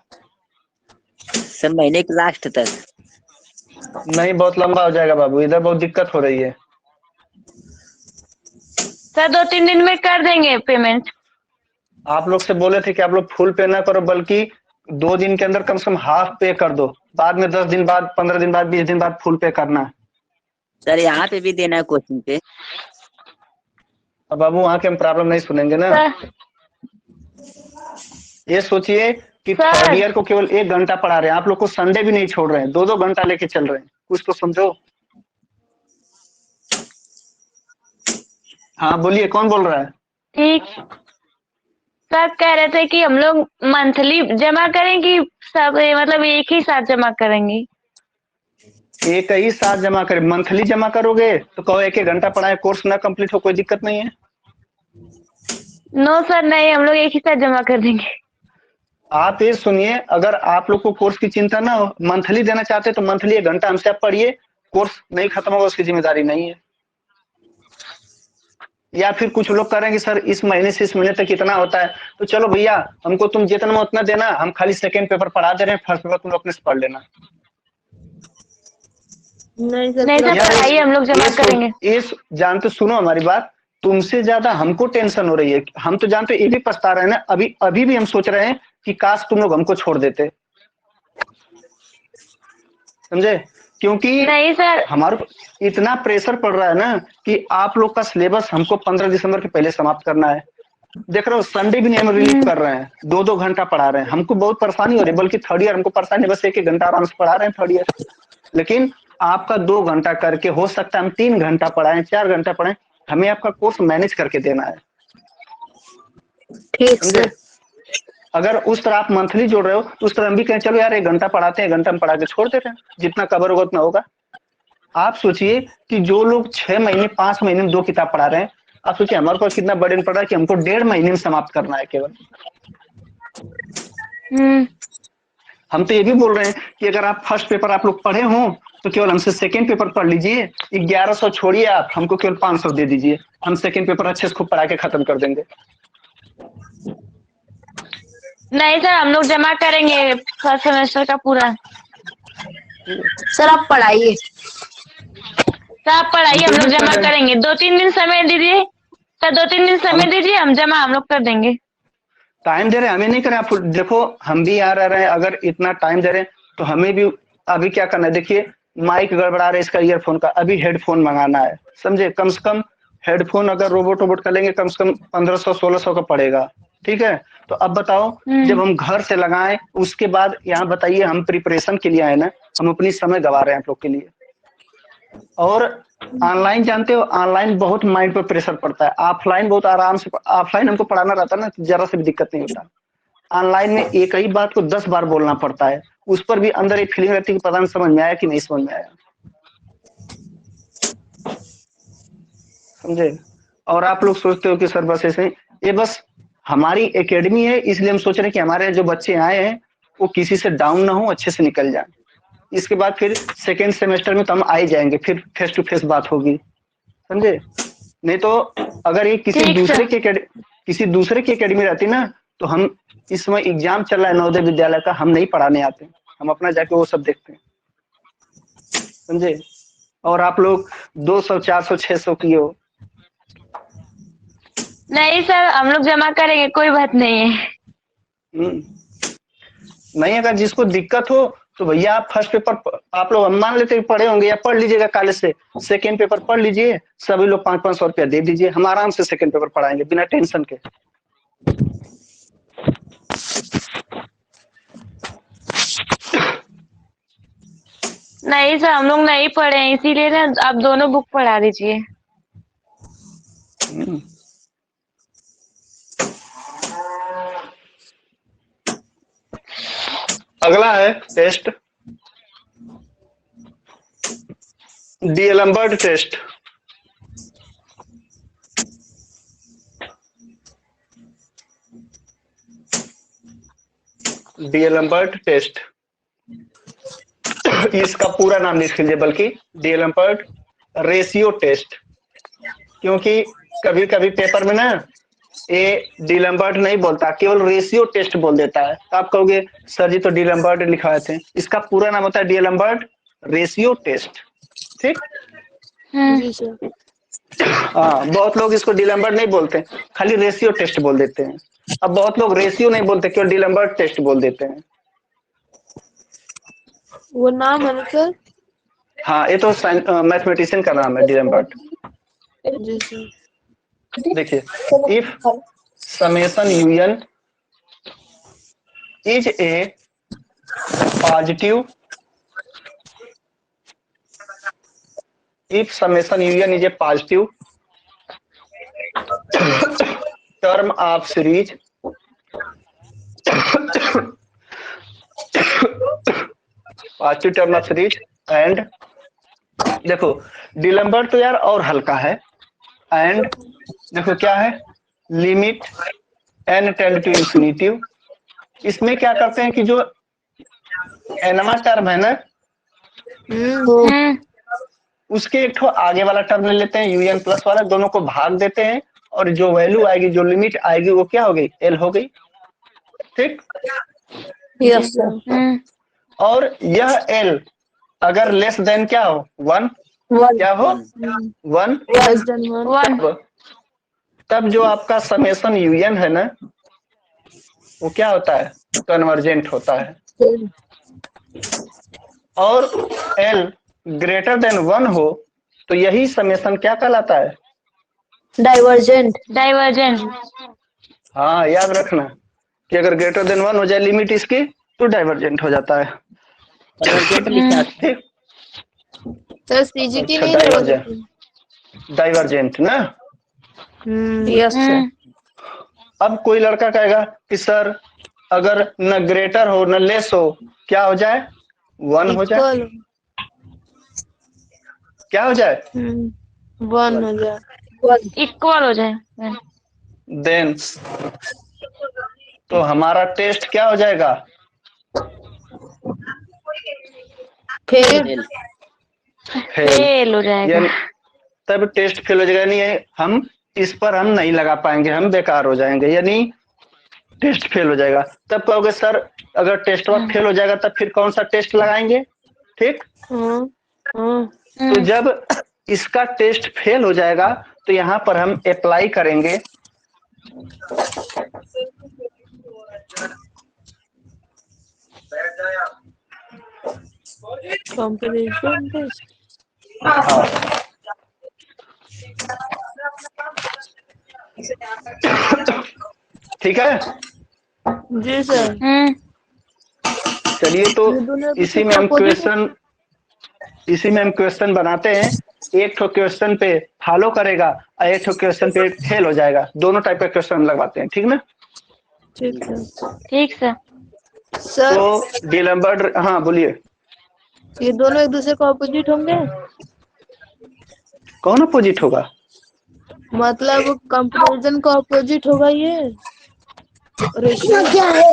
सर महीने के लास्ट तक। नहीं, बहुत लंबा हो जाएगा बाबू, इधर बहुत दिक्कत हो रही है। सर 2-3 दिन में कर देंगे पेमेंट। आप लोग से बोले थे कि आप लोग फुल पे ना करो, बल्कि 2 दिन के अंदर कम से कम हाफ पे कर दो, बाद में 10 दिन बाद, 15 दिन बाद, 20 दिन बाद फुल पे करना है। सर यहाँ पे भी देना है कोचिंग पे। अब बाबू वहाँ के हम प्रॉब्लम नहीं सुनेंगे ना। सर ये सोचिए कि सर। थर्ड ईयर को केवल 1 घंटा पढ़ा रहे हैं, आप लोग को संडे भी नहीं छोड़ रहे हैं, 2-2 घंटा लेके चल रहे हैं, कुछ तो समझो। हाँ बोलिए, कौन बोल रहा है? ठीक। सर कह रहे थे कि हम लोग मंथली जमा करें कि सब मतलब एक ही साथ जमा करेंगे? एक ही साथ जमा करें। मंथली जमा करोगे तो कहो 1-1 घंटा पढ़ाए, कोर्स ना कंप्लीट हो, कोई दिक्कत नहीं है। नो सर, नहीं, हम लोग एक ही साथ जमा कर देंगे। आप ये सुनिए, अगर आप लोग को कोर्स की चिंता ना हो, मंथली देना चाहते हैं तो मंथली 1 घंटा हमसे आप पढ़िए, कोर्स नहीं खत्म होगा उसकी जिम्मेदारी नहीं है। या फिर कुछ लोग करेंगे सर इस महीने से इस महीने तक इतना होता है, तो चलो भैया हमको तुम जितना में उतना देना, हम खाली सेकंड पेपर पढ़ा दे रहे हैं, फर्स्ट पेपर तुम अपने से पढ़ लेना। नहीं सर, नहीं पूरा सर, पढ़ाइए, हम लोग जमा करेंगे। जानते, सुनो हमारी बात, तुमसे ज्यादा हमको टेंशन हो रही है। हम तो जानते ये भी पछता रहे हैं ना, अभी भी हम सोच रहे हैं कि काश तुम लोग हमको छोड़ देते, समझे? क्योंकि नहीं सर, हमारे इतना प्रेशर पड़ रहा है ना कि आप लोग का सिलेबस हमको 15 दिसंबर के पहले समाप्त करना है। देख रहे हो, संडे भी नहीं हम रिलीज कर रहे हैं, 2-2 घंटा पढ़ा रहे हैं, हमको बहुत परेशानी हो रही है। बल्कि थर्ड ईयर हमको परेशानी, बस 1-1 घंटा आराम से पढ़ा रहे हैं थर्ड ईयर। लेकिन आपका 2 घंटा करके हो सकता है हम 3 घंटा पढ़ाएं, 4 घंटा पढ़ाएं, हमें आपका कोर्स मैनेज करके देना है, ठीक समझे? सर। अगर उस तरह आप मंथली जोड़ रहे हो तो उस तरह हम भी कहें चलो यार 1 घंटा पढ़ाते हैं, 1 घंटा हम पढ़ा के छोड़ देते हैं, जितना कवर होगा उतना होगा। आप सोचिए कि जो लोग 6 महीने 5 महीने में 2 किताब पढ़ा रहे हैं, आप सोचिए हमारे पास कितना बर्डन पड़ रहा है कि हमको 1.5 महीने में समाप्त करना है केवल। हम तो ये भी बोल रहे हैं कि अगर आप फर्स्ट पेपर आप लोग पढ़े हो तो केवल हमसे सेकंड पेपर पढ़ लीजिए, 1100 छोड़िए, आप हमको केवल 500 दे दीजिए, हम सेकंड पेपर अच्छे से खूब पढ़ा के खत्म कर देंगे। नहीं सर, हम लोग जमा करेंगे फर्स्ट सेमेस्टर का पूरा। सर आप पढ़ाइए। सर आप पढ़ाइए, हम लोग जमा करेंगे। 2-3 दिन समय दीजिए सर, 2-3 दिन समय दीजिए, हम लोग कर देंगे। टाइम दे रहे हैं, हमें नहीं करें। आप देखो हम भी यहाँ रह रहे हैं, अगर इतना टाइम दे रहे हैं तो हमें भी अभी क्या करना है। देखिए माइक गड़बड़ा रहा है इसका, ईयरफोन का, अभी हेडफोन मंगाना है, समझे? कम से कम हेडफोन अगर रोबोट का लेंगे कम से कम 1500-1600 का पड़ेगा, ठीक है? तो अब बताओ, जब हम घर से लगाएं उसके बाद यहाँ बताइए, हम प्रिपरेशन के लिए आए ना, हम अपनी समय गवा रहे हैं आप लोग के लिए। और ऑनलाइन जानते हो, ऑनलाइन बहुत माइंड पर प्रेशर पड़ता है, ऑफलाइन बहुत आराम से, ऑफलाइन हमको पढ़ाना रहता है ना, जरा से भी दिक्कत नहीं होता। ऑनलाइन में एक ही बात को 10 बार बोलना पड़ता है, उस पर भी अंदर एक फीलिंग रहती है कि पता नहीं समझ में आया कि नहीं समझ में आया, समझे? और आप लोग सोचते हो कि सर बस ऐसे ही, ये बस हमारी एकेडमी है, इसलिए हम सोच रहे हैं कि हमारे जो बच्चे आए हैं वो किसी से डाउन ना हो, अच्छे से निकल जाए। इसके बाद फिर सेकेंड सेमेस्टर में तो हम आ ही जाएंगे, फिर फेस टू फेस बात होगी, समझे? नहीं तो अगर ये किसी दूसरे की एकेडमी रहती ना, तो हम इस समय एग्जाम चल रहा है नवोदय विद्यालय का, हम नहीं पढ़ाने आते, हम अपना जाके वो सब देखते हैं, समझे? और आप लोग 200, 400, 600 की हो। नहीं सर, हम लोग जमा करेंगे, कोई बात नहीं है। नहीं, अगर जिसको दिक्कत हो तो भैया आप फर्स्ट पेपर आप लोग मान लेते पढ़े होंगे या पढ़ लीजिएगा कॉलेज से, सेकंड पेपर पढ़ लीजिए, सभी लोग 500-500 रुपया दे दीजिए, हम आराम से सेकंड पेपर पढ़ाएंगे बिना टेंशन के। नहीं सर, हम लोग नहीं पढ़े हैं, इसीलिए ना आप दोनों बुक पढ़ा दीजिए। अगला है टेस्ट, डीएलएमबर्ट टेस्ट। डीएलएमबर्ट टेस्ट, इसका पूरा नाम लिख लीजिए, बल्कि डीएलएमबर्ट रेशियो टेस्ट, क्योंकि कभी कभी पेपर में ना ये डीएलएमबर्ट नहीं बोलता, केवल रेशियो टेस्ट बोल देता है। तो आप कहोगे सर जी तो डीएलएमबर्ट लिखवाए थे, इसका पूरा नाम होता है डीएलएमबर्ट रेशियो टेस्ट, ठीक? जी सर। हाँ, बहुत लोग इसको डीएलएमबर्ट नहीं बोलते, खाली रेशियो टेस्ट बोल देते हैं। अब बहुत लोग रेशियो नहीं बोलते, केवल डीएलएमबर्ट टेस्ट बोल देते हैं। वो नाम है ना सर? हाँ, ये तो मैथमेटिशियन का नाम है डीएलएमबर्ट। जी सर। देखिए, if summation UN is a positive, if summation union is a positive term of series positive term of series and देखो डीएलएमबर्ट तो यार और हल्का है, एंड देखो क्या है, limit n tend to infinitive. इसमें क्या करते हैं कि जो nवा टर्म है ना, उसके एक ठो आगे वाला टर्म ले लेते हैं un प्लस वाला, दोनों को भाग देते हैं और जो वैल्यू आएगी, जो लिमिट आएगी वो क्या हो गई, l हो गई। ठीक। Yes sir. और यह l अगर लेस देन क्या हो, 1, क्या हो 1, लेस देन 1। तब जो आपका समेशन un है ना, वो क्या होता है, कन्वर्जेंट होता है। और l ग्रेटर देन 1 हो तो यही समेशन क्या कहलाता है, डाइवर्जेंट। डाइवर्जेंट। हाँ याद रखना कि अगर ग्रेटर देन 1 हो जाए लिमिट इसकी तो डाइवर्जेंट हो जाता है। कन्वर्जेंट लिखा है। ठीक। सर सीजीटी अच्छा, नहीं डाइवर्जेंट, डाइवर्जेंट ना। Yes sir. अब कोई लड़का कहेगा कि सर अगर न ग्रेटर हो न लेस हो, क्या हो जाए, 1 हो जाए, इक्वल। क्या हो जाए, 1 हो जाए। इक्वल हो जाए। देन तो हमारा टेस्ट क्या हो जाएगा, फेल। फेल हो जाएगा। यानी तब टेस्ट फेल हो जाएगा, यानी हम इस पर हम नहीं लगा पाएंगे, हम बेकार हो जाएंगे, यानी टेस्ट फेल हो जाएगा। तब कहोगे सर अगर टेस्ट वर्क फेल हो जाएगा तब फिर कौन सा टेस्ट लगाएंगे। ठीक। तो जब इसका टेस्ट फेल हो जाएगा तो यहाँ पर हम अप्लाई करेंगे कंपैरिजन टेस्ट। ठीक है। जी सर। चलिए तो इसी में हम क्वेश्चन बनाते हैं। एक ठो क्वेश्चन पे फॉलो करेगा और एक ठो क्वेश्चन पे फेल हो जाएगा, दोनों टाइप का क्वेश्चन लगवाते हैं। ठीक ना। ठीक सर। ठीक सर। सर तो डीलम्बर्ट, हाँ बोलिए। ये दोनों एक दूसरे को अपोजिट होंगे, कौन अपोजिट होगा, मतलब कंपैरिजन का अपोजिट होगा ये रेशियो क्या है।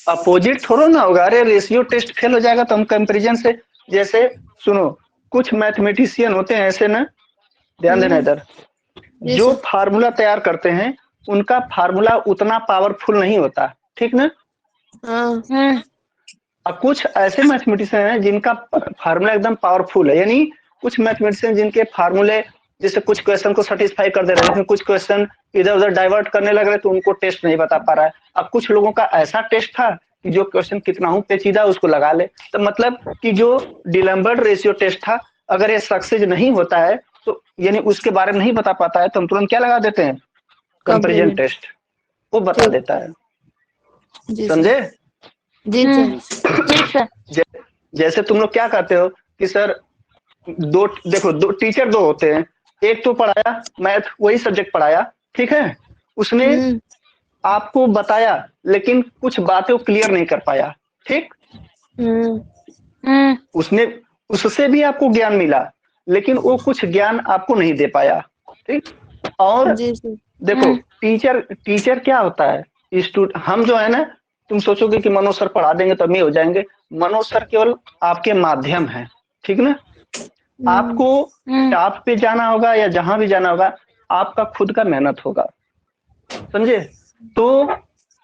अपोजिट थोड़ा ना होगा। अरे रेशियो टेस्ट फेल हो जाएगा तो हम कंपैरिजन से, जैसे सुनो कुछ मैथमेटिशियन होते हैं ऐसे ना, ध्यान देना इधर, जो फार्मूला तैयार करते हैं उनका फार्मूला उतना पावरफुल नहीं होता। ठीक ना। अब कुछ ऐसे मैथमेटिशियन हैं जिनका फार्मूला एकदम पावरफुल है, यानी कुछ मैथमेटिशियन जिनके फार्मूले जैसे कुछ क्वेश्चन को सेटिस्फाई कर दे रहे हैं, लेकिन कुछ क्वेश्चन इधर उधर डाइवर्ट करने लग रहे तो उनको टेस्ट नहीं बता पा रहा है। अब कुछ लोगों का ऐसा टेस्ट था कि जो क्वेश्चन कितना हूं पेचीदा उसको लगा ले। तो मतलब कि जो डीलम्बर्ट रेशियो टेस्ट था, अगर ये सक्सेस नहीं होता है तो यानी उसके बारे में नहीं बता पाता है तो हम तुरंत क्या लगा देते हैं, कंपैरिजन टेस्ट, वो बता देता है। समझे। जी सर। जैसे तुम लोग क्या कहते हो कि सर दो टीचर दो होते हैं, एक तो पढ़ाया मैथ, वही सब्जेक्ट पढ़ाया, ठीक है, उसने आपको बताया लेकिन कुछ बातें वो क्लियर नहीं कर पाया। ठीक। उसने उससे भी आपको ज्ञान मिला लेकिन वो कुछ ज्ञान आपको नहीं दे पाया। ठीक। और देखो टीचर क्या होता है, हम जो है ना, तुम सोचोगे कि मनोज सर पढ़ा देंगे तब ये हो जाएंगे, मनोज सर केवल आपके माध्यम है। ठीक ना। आपको टॉप पे जाना होगा या जहां भी जाना होगा आपका खुद का मेहनत होगा। समझे। तो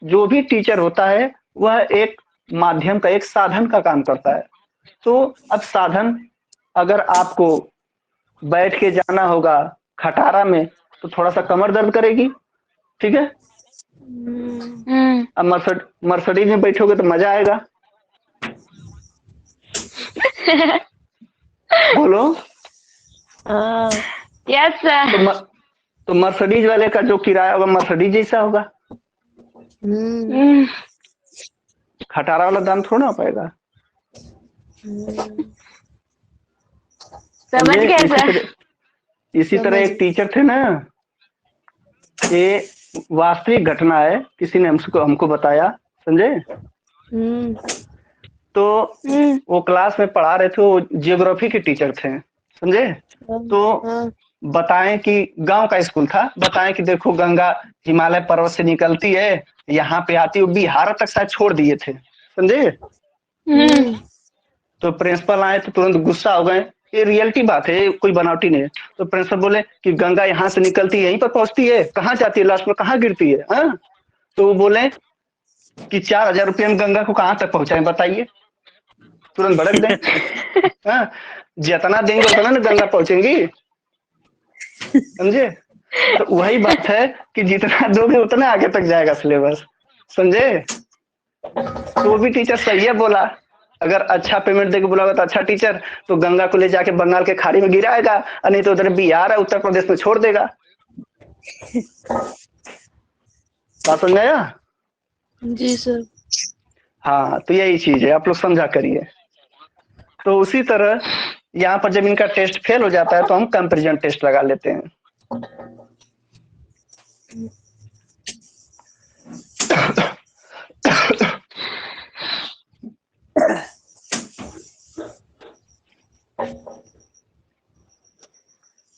जो भी टीचर होता है वह एक माध्यम का, एक साधन का काम करता है। तो अब साधन, अगर आपको बैठ के जाना होगा खटारा में तो थोड़ा सा कमर दर्द करेगी। ठीक है। अब मर्सिडीज में बैठोगे तो मजा आएगा। बोलो। Yes sir. तो मर्सिडीज वाले का जो किराया होगा मर्सिडीज जैसा होगा, खटारा वाला दाम थोड़ा ना पाएगा। समझ गए सर। इसी तरह एक टीचर थे ना, ये वास्तविक घटना है, किसी ने हमको बताया। समझे। तो वो क्लास में पढ़ा रहे थे, वो जियोग्राफी के टीचर थे। समझे। तो बताएं कि गांव का स्कूल था, बताएं कि देखो गंगा हिमालय पर्वत से निकलती है, यहाँ पे आती है, बिहार तक शायद छोड़ दिए थे, समझे। तो प्रिंसिपल आए तो तुरंत गुस्सा हो गए, ये रियलिटी बात है, ये कोई बनावटी नहीं है। तो प्रिंसिपल बोले कि गंगा यहाँ से निकलती है, यहीं पर पहुंचती है, कहाँ जाती है, लास्ट में कहाँ गिरती है, हाँ? तो वो बोले कि 4,000 रुपये में गंगा को कहाँ तक पहुंचाएं बताइए, तुरंत भड़क दें। हाँ, जितना देंगे उतना ना गंगा पहुंचेंगी, समझे। तो वही बात है कि जितना दोगे उतना आगे तक जाएगा सिलेबस, समझे। तो वो भी टीचर सही है बोला, अगर अच्छा पेमेंट देके बोला तो अच्छा टीचर तो गंगा को ले जाके बंगाल के खाड़ी में गिराएगा, और नहीं तो उधर बिहार है उत्तर प्रदेश में छोड़ देगा। बात समझ आया? जी सर। हाँ, तो यही चीज है, आप लोग समझा करिए। तो उसी तरह यहाँ पर जब इनका टेस्ट फेल हो जाता है तो हम कंपैरिजन टेस्ट लगा लेते हैं।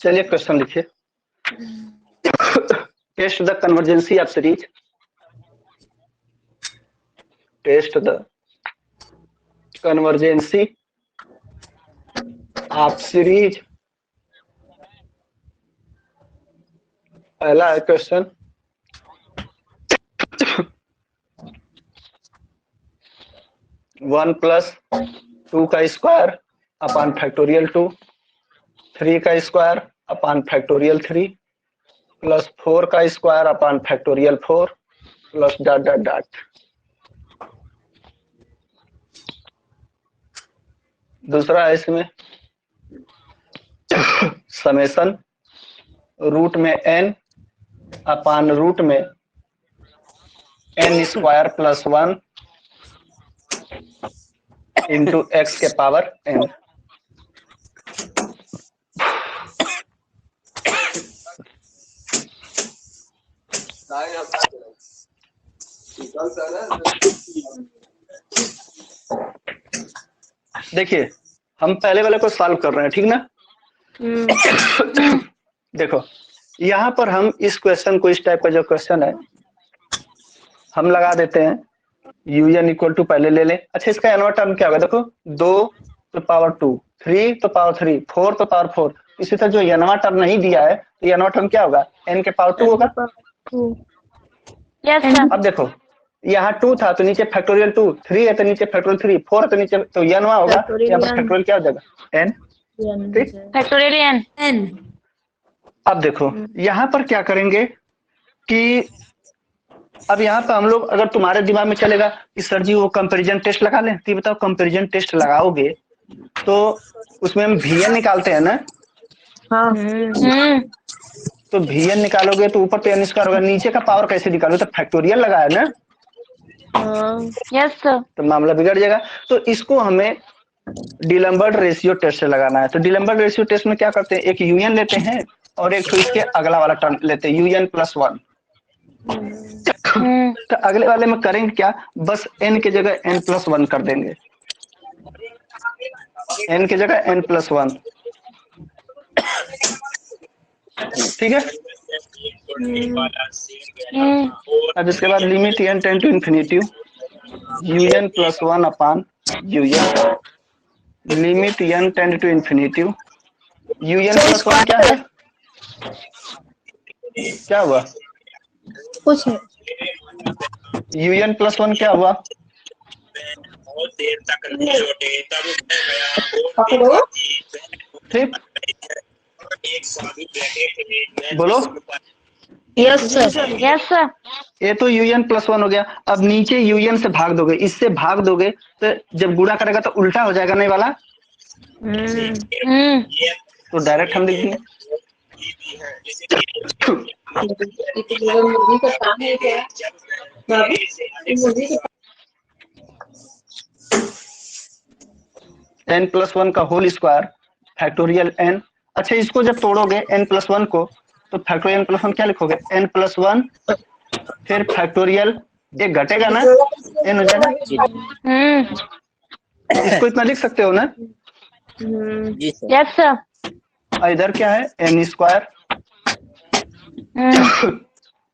चलिए क्वेश्चन लिखिए। Test the convergency of series, test the convergency of series. पहला है क्वेश्चन, वन प्लस टू का स्क्वायर अपॉन फैक्टोरियल 2, 3 का स्क्वायर अपॉन फैक्टोरियल 3, प्लस 4 का square upon factorial 4, plus dot dot dot. दूसरा है इसमें समेशन रूट में n अपॉन रूट में n square plus 1 into x के पावर n। देखिए हम पहले वाले को सॉल्व कर रहे हैं, ठीक ना। देखो यहाँ पर हम इस क्वेश्चन को, इस टाइप का जो क्वेश्चन है हम लगा देते हैं un इक्वल टू, पहले ले लें। अच्छा इसका एनवा टर्म क्या होगा, देखो 2 तो पावर 2, 3 तो पावर 3, 4 तो पावर 4। इसी तरह जो एनवा टर्म नहीं दिया है तो एनवा टर्म क्या होगा, n के पावर 2 होगा। Yes sir. अब देखो यहाँ 2 था तो नीचे फैक्टोरियल 2, 3 है तो नीचे फैक्टोरियल 3, 4 है तो नीचे, तो एनवा होगा, यहाँ पर फैक्टोरियल क्या हो जाएगा, n, ठीक। Factorial n। अब देखो यहाँ पर क्या करेंगे कि अब यहाँ पर हम लोग, अगर तुम्हारे दिमाग में चलेगा कि सर जी वो कंपैरिजन टेस्ट लगा लें, तो बताओ कंपैरिजन टेस्ट लगाओगे तो उसमें हम vn निकालते हैं ना। हाँ। तो vn निकालोगे तो ऊपर तो n स्क्वायर होगा, नीचे का पावर कैसे निकालोगे, तो फैक्टोरियल लगाया ना। Yes sir. तो मामला बिगड़ जाएगा। तो इसको हमें डिलम्बर्ट रेशियो टेस्ट से लगाना है। तो डिलम्बर्ट रेशियो टेस्ट में क्या करते हैं, एक un लेते हैं और एक तो इसके अगला वाला टर्म लेते हैं un प्लस 1। तो अगले वाले में करेंगे क्या, बस n की जगह n प्लस 1 कर देंगे, n की जगह n प्लस 1, ठीक है। अब इसके बाद limit n tend to infinity un plus 1 upon un, limit n tend to infinity un plus 1 क्या है, क्या हुआ, कुछ है। un प्लस 1 क्या हुआ, ठीक, बोलो। Yes sir. Yes sir. ये तो un प्लस 1 हो गया। अब नीचे un से भाग दोगे, इससे भाग दोगे तो जब गुणा करेगा तो उल्टा हो जाएगा, नहीं वाला। तो डायरेक्ट हम लिख दिए n प्लस 1 का होल स्क्वायर फैक्टोरियल n। अच्छा इसको जब तोड़ोगे n प्लस 1 को तो फैक्टोरियल n प्लस 1 क्या लिखोगे, n प्लस 1 फिर फैक्टोरियल, ये घटेगा ना, n हो जाएगा। इसको इतना लिख सकते हो ना। जी सर। Yes sir. इधर क्या है n स्क्वायर,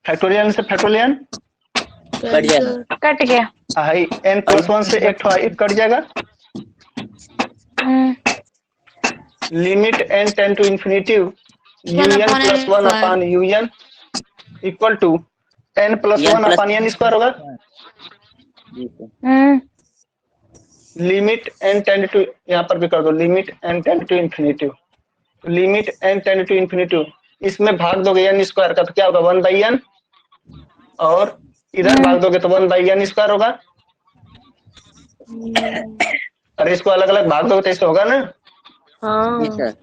फैक्टोरियल से फैक्टोरियल कट जाएगा। कट गया। हाई n+1 से एक कट जाएगा। Limit n tend to infinity un+1/un equal to n+1/n square होगा। लिमिट n टेंड टू, यहाँ पर भी कर दो, limit n tend to infinity, limit n tend to infinity, इसमें भाग दोगे n स्क्वायर का तो क्या होगा 1/n, और इधर भाग दोगे तो 1/n स्क्वायर होगा। अरे इसको अलग अलग भाग दोगे तो ऐसे होगा ना। जी sir.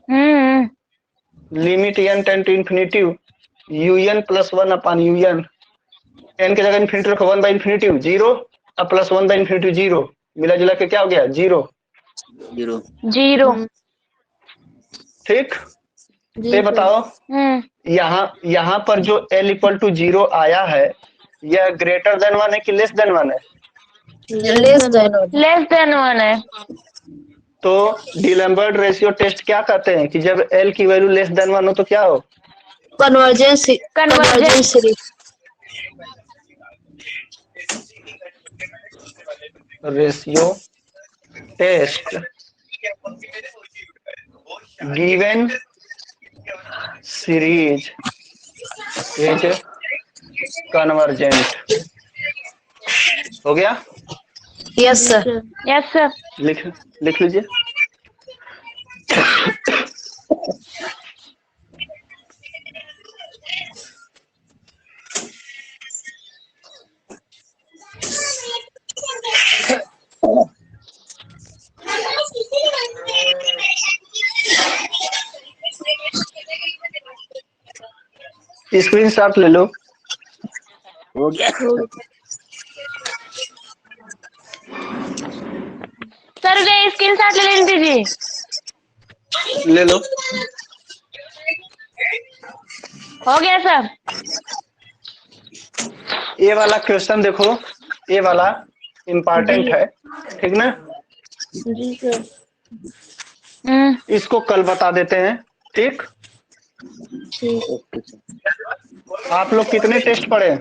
Limit n tend to infinity un+1/un, n की जगह इन्फिनिटी रखो, 1/∞, 0 अब प्लस 1/∞, 0 मिला जुला के क्या हो गया 0। 0। ठीक, ये बताओ यहाँ पर जो l इक्वल टू 0 आया है, यह ग्रेटर देन 1 है कि लेस देन 1 है? लेस देन 1 है। तो डिलम्बर्ट रेशियो टेस्ट क्या कहते हैं कि जब l की वैल्यू लेस देन 1 हो तो क्या हो? Convergence ratio test given series is convergent. हो गया? Yes sir. Yes sir. लिख लीजिए। स्क्रीनशॉट ले लो। हो गया। सर वे स्क्रीनशॉट ले लेने दीजिए। ले लो। हो गया सर। ये वाला क्वेश्चन देखो, ये वाला इम्पोर्टेंट है, ठीक ना? जी सर। इसको कल बता देते हैं, ठीक? आप लोग कितने टेस्ट पढ़े?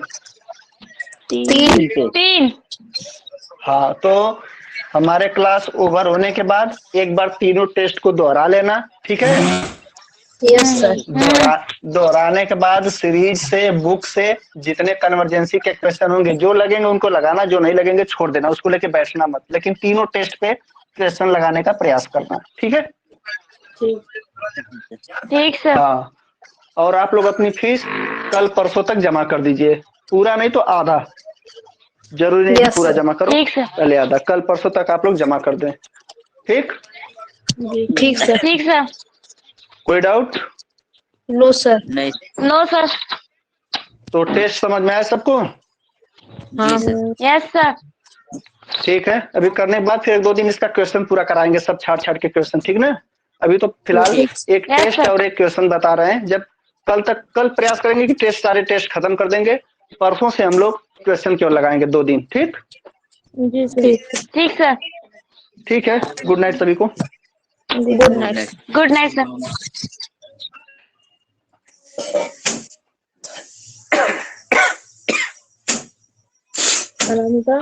3। हाँ, तो हमारे क्लास ओवर होने के बाद एक बार तीनों टेस्ट को दोहरा लेना, ठीक है? Yes sir. दोहराने के बाद सीरीज से, बुक से जितने कन्वर्जेंसी के क्वेश्चन होंगे, जो लगेंगे उनको लगाना, जो नहीं लगेंगे छोड़ देना, उसको लेके बैठना मत, लेकिन तीनों टेस्ट पे क्वेश्चन लगाने का प्रयास करना, ठीक है? ठीक सर। हाँ, और आप लोग अपनी फीस कल परसों तक जमा कर दीजिए, पूरा नहीं तो आधा, जरूरी नहीं पूरा जमा करो, पहले आधा, कल परसों तक आप लोग जमा कर दें, ठीक? ठीक सर। ठीक सर। कोई डाउट? No sir. नहीं। No sir. तो टेस्ट समझ में आया सबको? जी सर। Yes sir. ठीक है, अभी करने के बाद फिर 1-2 दिन इसका क्वेश्चन पूरा कराएंगे, सब छाट के क्वेश्चन, ठीक ना? अभी तो फिलहाल एक टेस्ट और एक क्वेश्चन बता रहे हैं, जब कल प्रयास करेंगे कि सारे टेस्ट खत्म कर देंगे, परसों से हम लोग क्वेश्चन की ओर लगाएंगे 2 दिन, ठीक? जी सर। ठीक सर। ठीक है, गुड नाइट सभी को। Good night. Good night sir. Anamika.